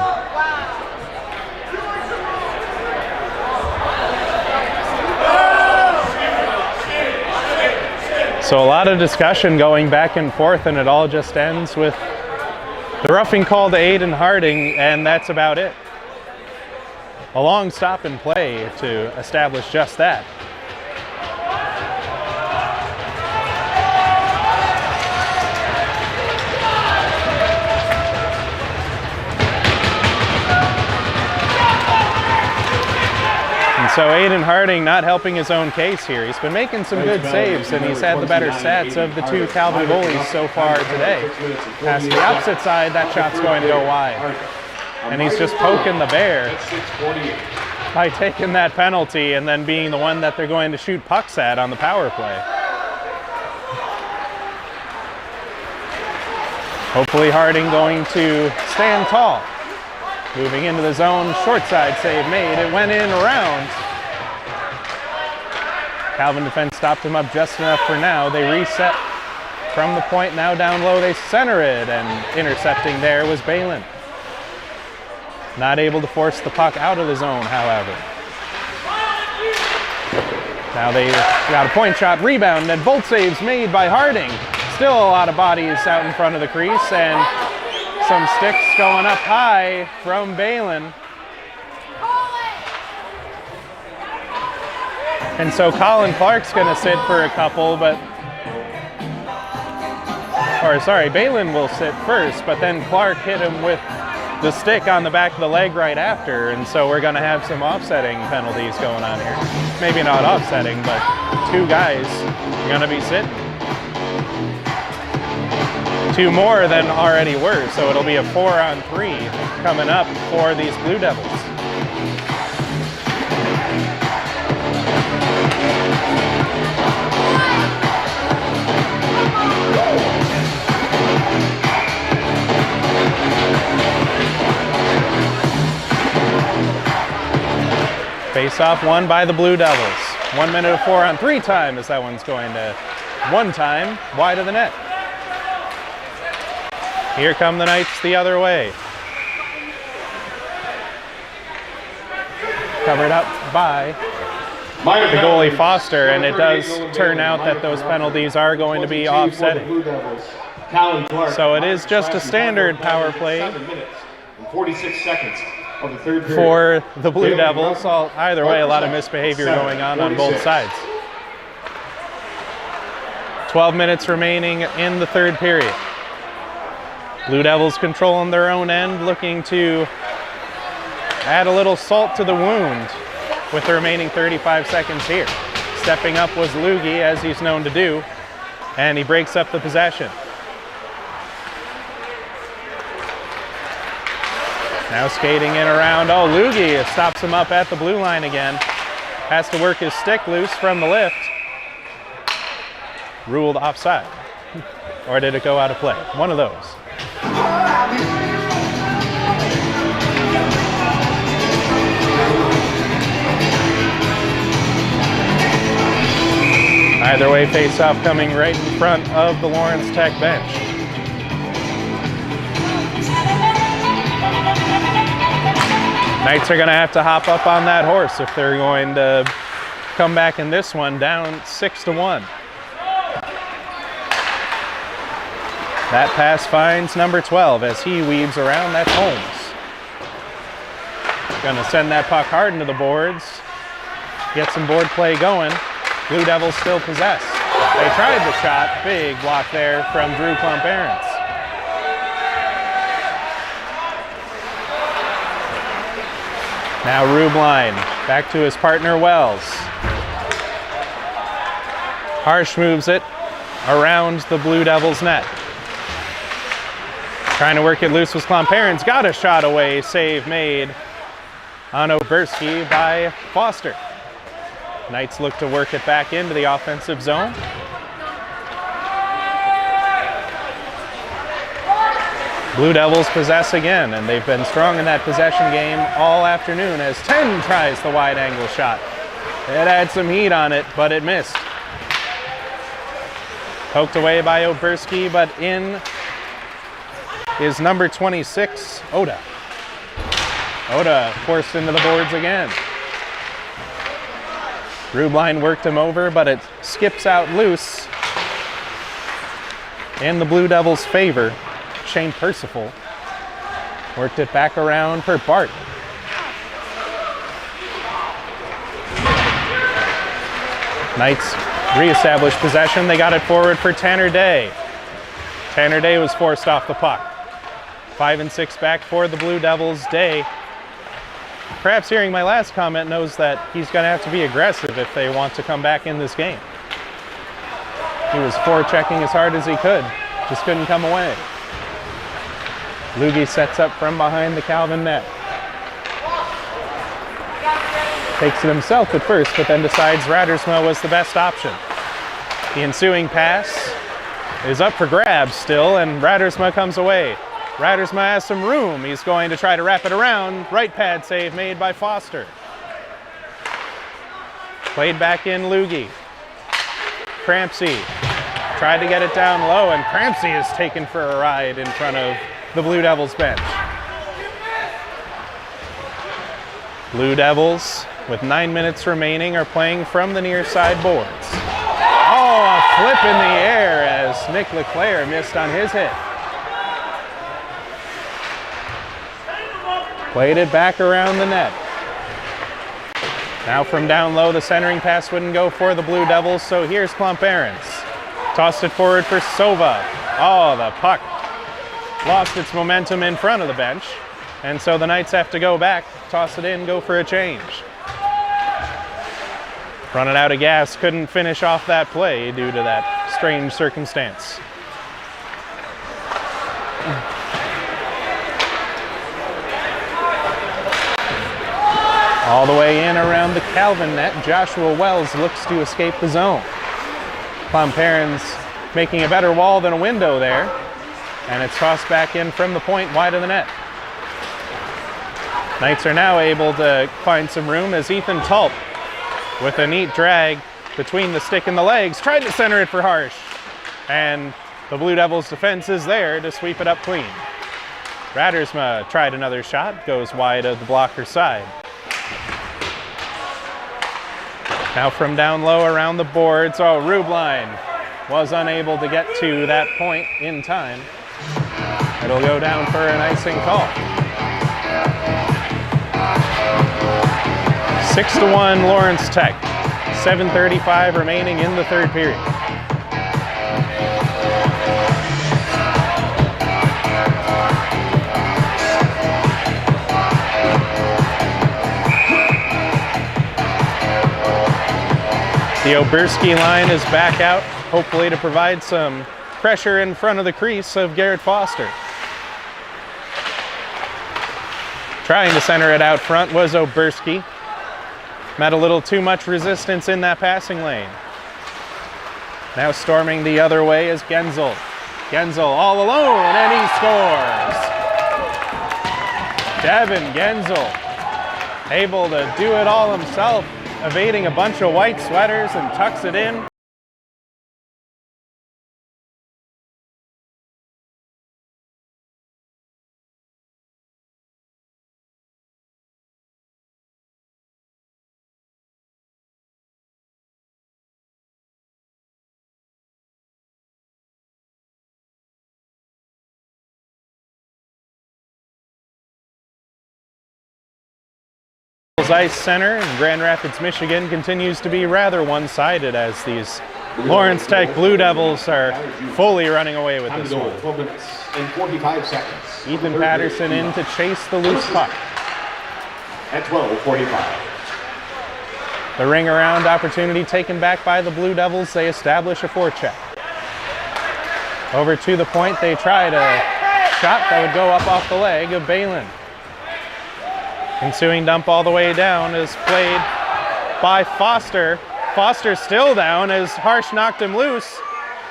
So a lot of discussion going back and forth, and it all just ends with the roughing call to Hayden Harding, and that's about it. A long stop and play to establish just that. So Aiden Harding not helping his own case here. He's been making some good saves, and he's had the better stats of the two Calvin goalies so far today. Past the opposite side, that shot's going to go wide. And he's just poking the bear by taking that penalty and then being the one that they're going to shoot pucks at on the power play. Hopefully Harding going to stand tall. Moving into the zone, short side save made. It went in around. Calvin defense stopped him up just enough for now. They reset from the point, now down low. They center it, and intercepting there was Balin. Not able to force the puck out of the zone, however. Now they got a point shot, rebound, and both saves made by Harding. Still a lot of bodies out in front of the crease, and some sticks going up high from Balin. And so Colin Clark's going to sit for a couple, Balin will sit first, but then Clark hit him with the stick on the back of the leg right after, and so we're going to have some offsetting penalties going on here. Maybe not offsetting, but two guys are going to be sitting. Two more than already were, so it'll be a 4-on-3 coming up for these Blue Devils. Face-off won by the Blue Devils. 1 minute of 4-on-3 time as that one's going to one time wide of the net. Here come the Knights the other way. Covered up by the goalie Foster, and it does turn out that those penalties are going to be offsetting. So it is just a standard power play 46 seconds of the third period for the Blue Devils. Either way, a lot of misbehavior going on both sides. 12 minutes remaining in the third period. Blue Devils controlling their own end, looking to add a little salt to the wound with the remaining 35 seconds here. Stepping up was Loogie, as he's known to do, and he breaks up the possession. Now skating in around. Oh, Loogie stops him up at the blue line again. Has to work his stick loose from the lift. Ruled offside. Or did it go out of play? One of those. Either way, face-off coming right in front of the Lawrence Tech bench. Knights are going to have to hop up on that horse if they're going to come back in this one down 6-1. That pass finds number 12 as he weaves around. That's Holmes. Going to send that puck hard into the boards. Get some board play going. Blue Devils still possess. They tried the shot. Big block there from Drew Klump-Arons. Now Rubline back to his partner Wells. Harsh moves it around the Blue Devils net. Trying to work it loose with Klump-Arons. Got a shot away. Save made on Oberski by Foster. Knights look to work it back into the offensive zone. Blue Devils possess again, and they've been strong in that possession game all afternoon as 10 tries the wide angle shot. It had some heat on it, but it missed. Poked away by Oberski, but in is number 26, Oda. Oda forced into the boards again. Rubline worked him over, but it skips out loose in the Blue Devils' favor. Shane Percival worked it back around for Bart. Knights reestablished possession. They got it forward for Tanner Day. Tanner Day was forced off the puck. 5 and 6 back for the Blue Devils. Day perhaps hearing my last comment, knows that he's going to have to be aggressive if they want to come back in this game. He was forechecking as hard as he could, just couldn't come away. Lugie sets up from behind the Calvin net. Takes it himself at first, but then decides Raddersma was the best option. The ensuing pass is up for grabs still, and Raddersma comes away. Raddersma has some room. He's going to try to wrap it around. Right pad save made by Foster. Played back in Lugie. Crampsey tried to get it down low, and Crampsey is taken for a ride in front of the Blue Devils bench. Blue Devils, with 9 minutes remaining, are playing from the near side boards. Oh, a flip in the air as Nick Leclerc missed on his hit. Played it back around the net. Now from down low, the centering pass wouldn't go for the Blue Devils, so here's Klomp-Arens. Tossed it forward for Sova. Oh, the puck lost its momentum in front of the bench, and so the Knights have to go back, toss it in, go for a change. Running out of gas, couldn't finish off that play due to that strange circumstance. All the way in around the Calvin net, Joshua Wells looks to escape the zone. Klomp-Arens making a better wall than a window there, and it's tossed back in from the point wide of the net. Knights are now able to find some room as Ethan Tulp, with a neat drag between the stick and the legs, tried to center it for Harsh, and the Blue Devils defense is there to sweep it up clean. Raddersma tried another shot, goes wide of the blocker side. Now from down low around the boards, oh, Rubline was unable to get to that point in time. It'll go down for an icing call. 6-1 Lawrence Tech. 7:35 remaining in the third period. The Oberski line is back out, hopefully to provide some pressure in front of the crease of Garrett Foster. Trying to center it out front was Oberski. Met a little too much resistance in that passing lane. Now storming the other way is Genzel. Genzel all alone, and he scores! Devin Genzel, able to do it all himself, evading a bunch of white sweaters and tucks it in. Ice Center in Grand Rapids, Michigan continues to be rather one-sided as these Lawrence Tech Blue Devils are fully running away with this one. 12 minutes and 45 seconds. Ethan Patterson in to chase the loose puck. At 12:45. The ring around opportunity taken back by the Blue Devils. They establish a forecheck. Over to the point, they tried a shot that would go up off the leg of Balin. Ensuing dump all the way down is played by Foster. Foster still down as Harsh knocked him loose,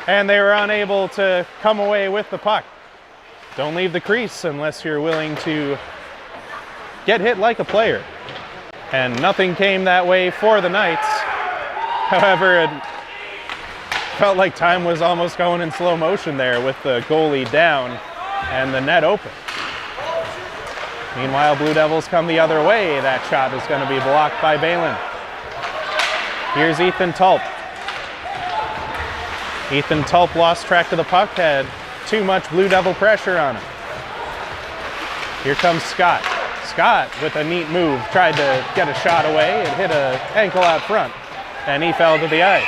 and they were unable to come away with the puck. Don't leave the crease unless you're willing to get hit like a player. And nothing came that way for the Knights. However, it felt like time was almost going in slow motion there with the goalie down and the net open. Meanwhile, Blue Devils come the other way. That shot is going to be blocked by Balin. Here's Ethan Tulp. Ethan Tulp lost track of the puck, had too much Blue Devil pressure on him. Here comes Scott. Scott, with a neat move, tried to get a shot away. It hit an ankle out front, and he fell to the ice.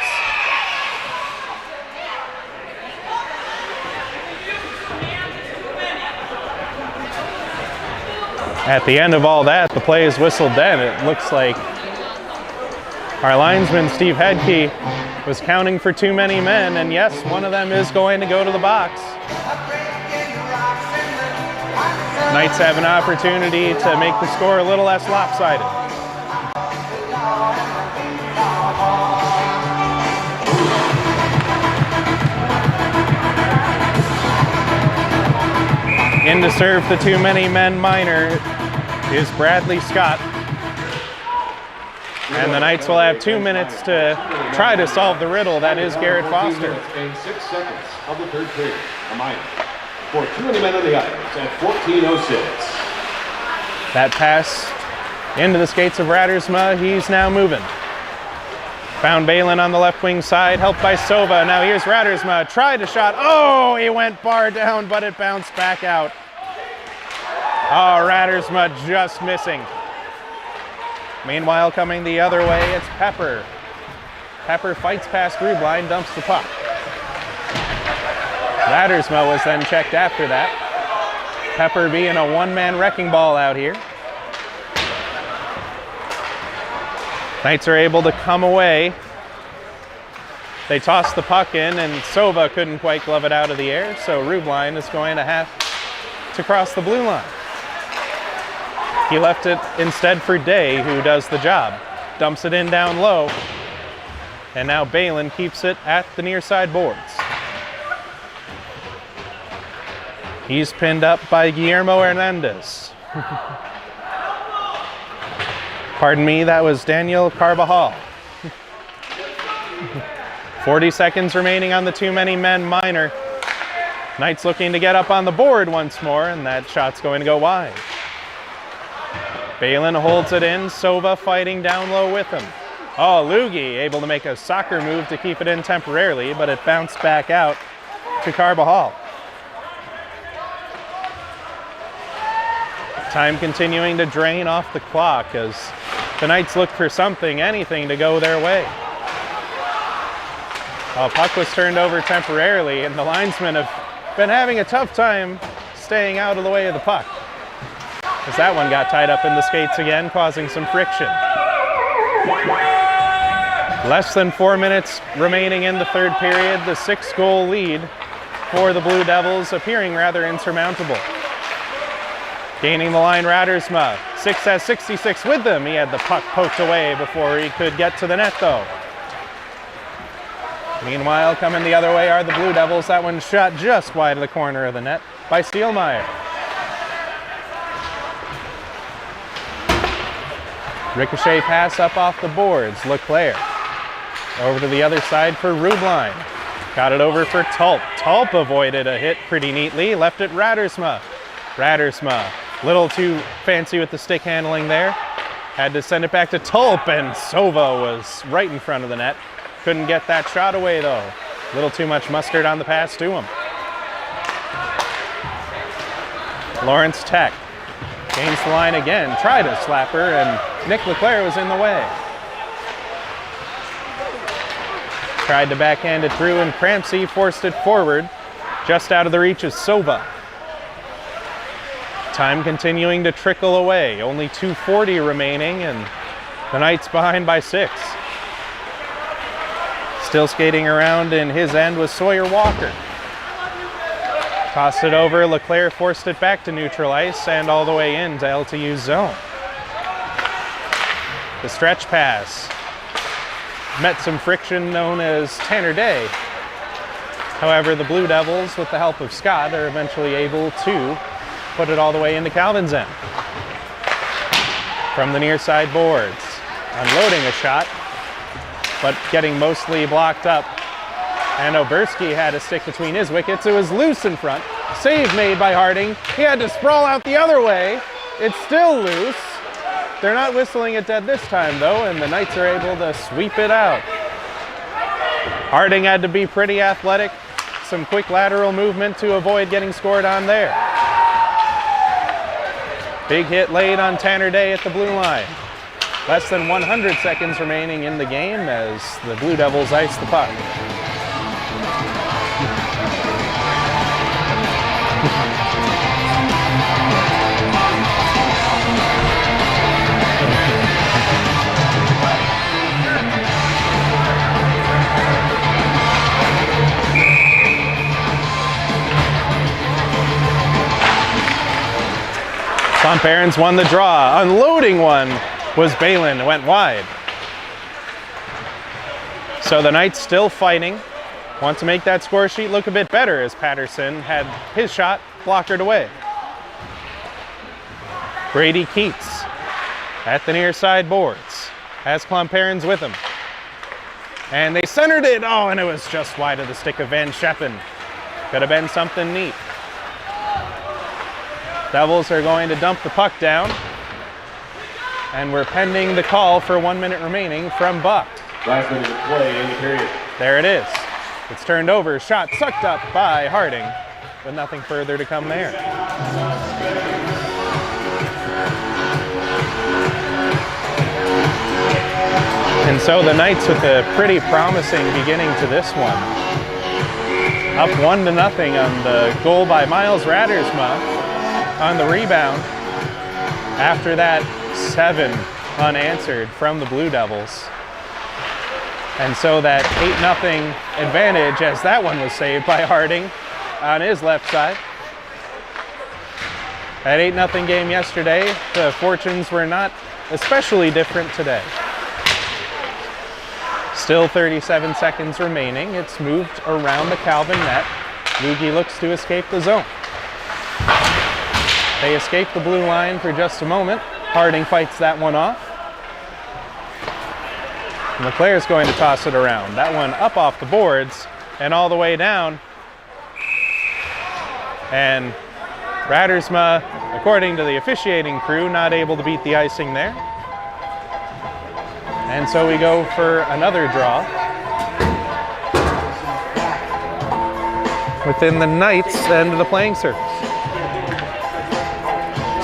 At the end of all that, the play is whistled dead. It looks like our linesman, Steve Hedke, was counting for too many men, and yes, one of them is going to go to the box. Knights have an opportunity to make the score a little less lopsided. In to serve the too many men minor is Bradley Scott. And the Knights will have 2 minutes to try to solve the riddle that is Garrett Foster. And 6 seconds of the third period, a minor. For too many men on the ice at 14:06. That pass into the skates of Rattersma. He's now moving. Found Balin on the left wing side, helped by Sova. Now here's Rattersma. Tried a shot. Oh, he went bar down, but it bounced back out. Oh, Rattersma just missing. Meanwhile, coming the other way, it's Pepper. Pepper fights past Rubline, dumps the puck. Rattersma was then checked after that. Pepper being a one-man wrecking ball out here. Knights are able to come away. They toss the puck in, and Sova couldn't quite glove it out of the air, so Rubline is going to have to cross the blue line. He left it instead for Day, who does the job. Dumps it in down low, and now Balin keeps it at the near side boards. He's pinned up by Guillermo Hernandez. Pardon me, that was Daniel Carvajal. 40 seconds remaining on the too many men minor. Knights looking to get up on the board once more, and that shot's going to go wide. Balin holds it in, Sova fighting down low with him. Oh, Lugie able to make a soccer move to keep it in temporarily, but it bounced back out to Carvajal. Time continuing to drain off the clock as the Knights look for something, anything to go their way. Puck was turned over temporarily, and the linesmen have been having a tough time staying out of the way of the puck, as that one got tied up in the skates again, causing some friction. Less than 4 minutes remaining in the third period, the 6-goal lead for the Blue Devils appearing rather insurmountable. Gaining the line, Rattersma. 6 has 66 with them. He had the puck poked away before he could get to the net, though. Meanwhile, coming the other way are the Blue Devils. That one shot just wide of the corner of the net by Steelmeyer. Ricochet pass up off the boards. Leclerc over to the other side for Rubline. Got it over for Tulp. Tulp avoided a hit pretty neatly. Left it Rattersma. Rattersma, little too fancy with the stick handling there. Had to send it back to Tulp, and Sova was right in front of the net. Couldn't get that shot away, though. Little too much mustard on the pass to him. Lawrence Tech gains the line again. Tried a slapper, and Nick Leclerc was in the way. Tried to backhand it through, and Crampsey forced it forward, just out of the reach of Sova. Time continuing to trickle away. Only 2:40 remaining, and the Knights behind by 6. Still skating around in his end was Sawyer Walker. Tossed it over. Leclerc forced it back to neutral ice and all the way into LTU's zone. The stretch pass met some friction known as Tanner Day. However, the Blue Devils, with the help of Scott, are eventually able to put it all the way into Calvin's end. From the near side boards, unloading a shot, but getting mostly blocked up. And Oberski had a stick between his wickets. It was loose in front. Save made by Harding. He had to sprawl out the other way. It's still loose. They're not whistling it dead this time, though, and the Knights are able to sweep it out. Harding had to be pretty athletic. Some quick lateral movement to avoid getting scored on there. Big hit laid on Tanner Day at the blue line. Less than 100 seconds remaining in the game as the Blue Devils ice the puck. Clonparens won the draw. Unloading one was Balin, went wide. So the Knights still fighting. Want to make that score sheet look a bit better as Patterson had his shot blockered away. Brady Keats at the near side boards. Has Clonparens with him. And they centered it. Oh, and it was just wide of the stick of Van Scheppen. Could have been something neat. Devils are going to dump the puck down. And we're pending the call for 1 minute remaining from Buck. Last minute of play in the period. There it is. It's turned over. Shot sucked up by Harding. But nothing further to come there. And so the Knights with a pretty promising beginning to this one. Up 1-0 on the goal by Miles Radersma on the rebound. After that, 7 unanswered from the Blue Devils. And so that 8-0 advantage, as that one was saved by Harding on his left side. That 8-0 game yesterday, the fortunes were not especially different today. Still 37 seconds remaining. It's moved around the Calvin net. Lugie looks to escape the zone. They escape the blue line for just a moment. Harding fights that one off. LeClaire's going to toss it around. That one up off the boards and all the way down. And Radersma, according to the officiating crew, not able to beat the icing there. And so we go for another draw. Within the Knights end of the playing surface.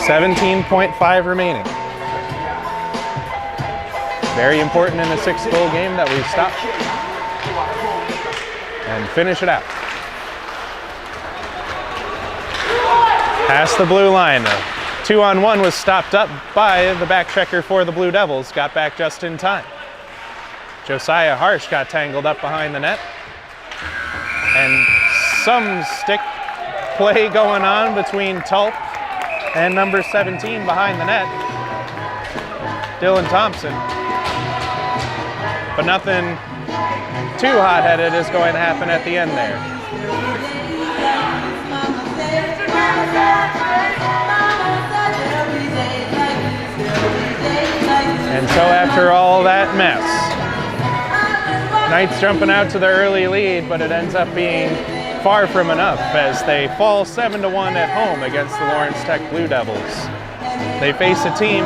17.5 remaining. Very important in a 6-goal game that we stop and finish it out. Past the blue line. 2-on-1 was stopped up by the back checker for the Blue Devils. Got back just in time. Josiah Harsh got tangled up behind the net. And some stick play going on between Tulp and number 17 behind the net, Dylan Thompson. But nothing too hot-headed is going to happen at the end there. And so after all that mess, Knights jumping out to their early lead, but it ends up being far from enough as they fall 7-1 at home against the Lawrence Tech Blue Devils. They face a team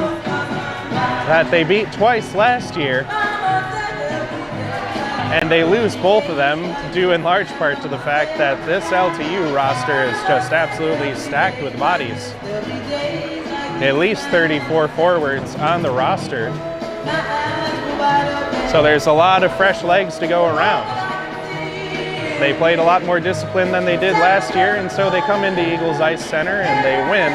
that they beat twice last year, and they lose both of them due in large part to the fact that this LTU roster is just absolutely stacked with bodies. At least 34 forwards on the roster. So there's a lot of fresh legs to go around. They played a lot more discipline than they did last year, and so they come into Eagles Ice Center and they win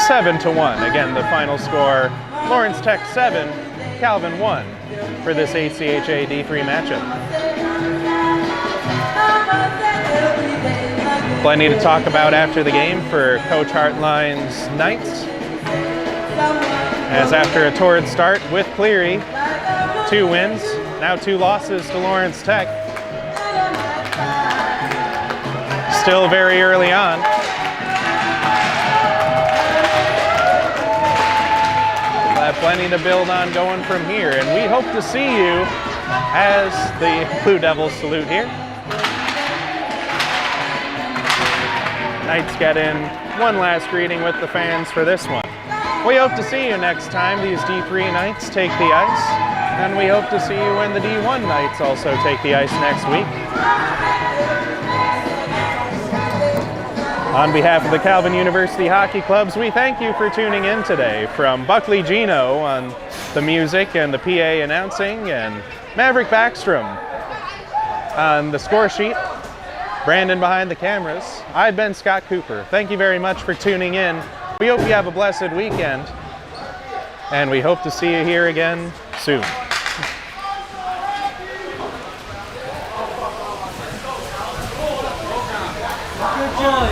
7-1. Again, the final score, Lawrence Tech 7, Calvin 1 for this ACHA D3 matchup. Plenty to talk about after the game for Coach Hartline's Knights. As after a torrid start with Cleary, 2 wins, now 2 losses to Lawrence Tech. Still very early on. We'll have plenty to build on going from here, and we hope to see you as the Blue Devils salute here. Knights get in one last greeting with the fans for this one. We hope to see you next time these D3 Knights take the ice, and we hope to see you when the D1 Knights also take the ice next week. On behalf of the Calvin University Hockey Clubs, we thank you for tuning in today. From Buckley Gino on the music and the PA announcing, and Maverick Backstrom on the score sheet, Brandon behind the cameras, I've been Scott Cooper. Thank you very much for tuning in. We hope you have a blessed weekend, and we hope to see you here again soon. Good job.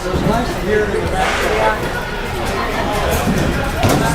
It was nice to hear it in the back.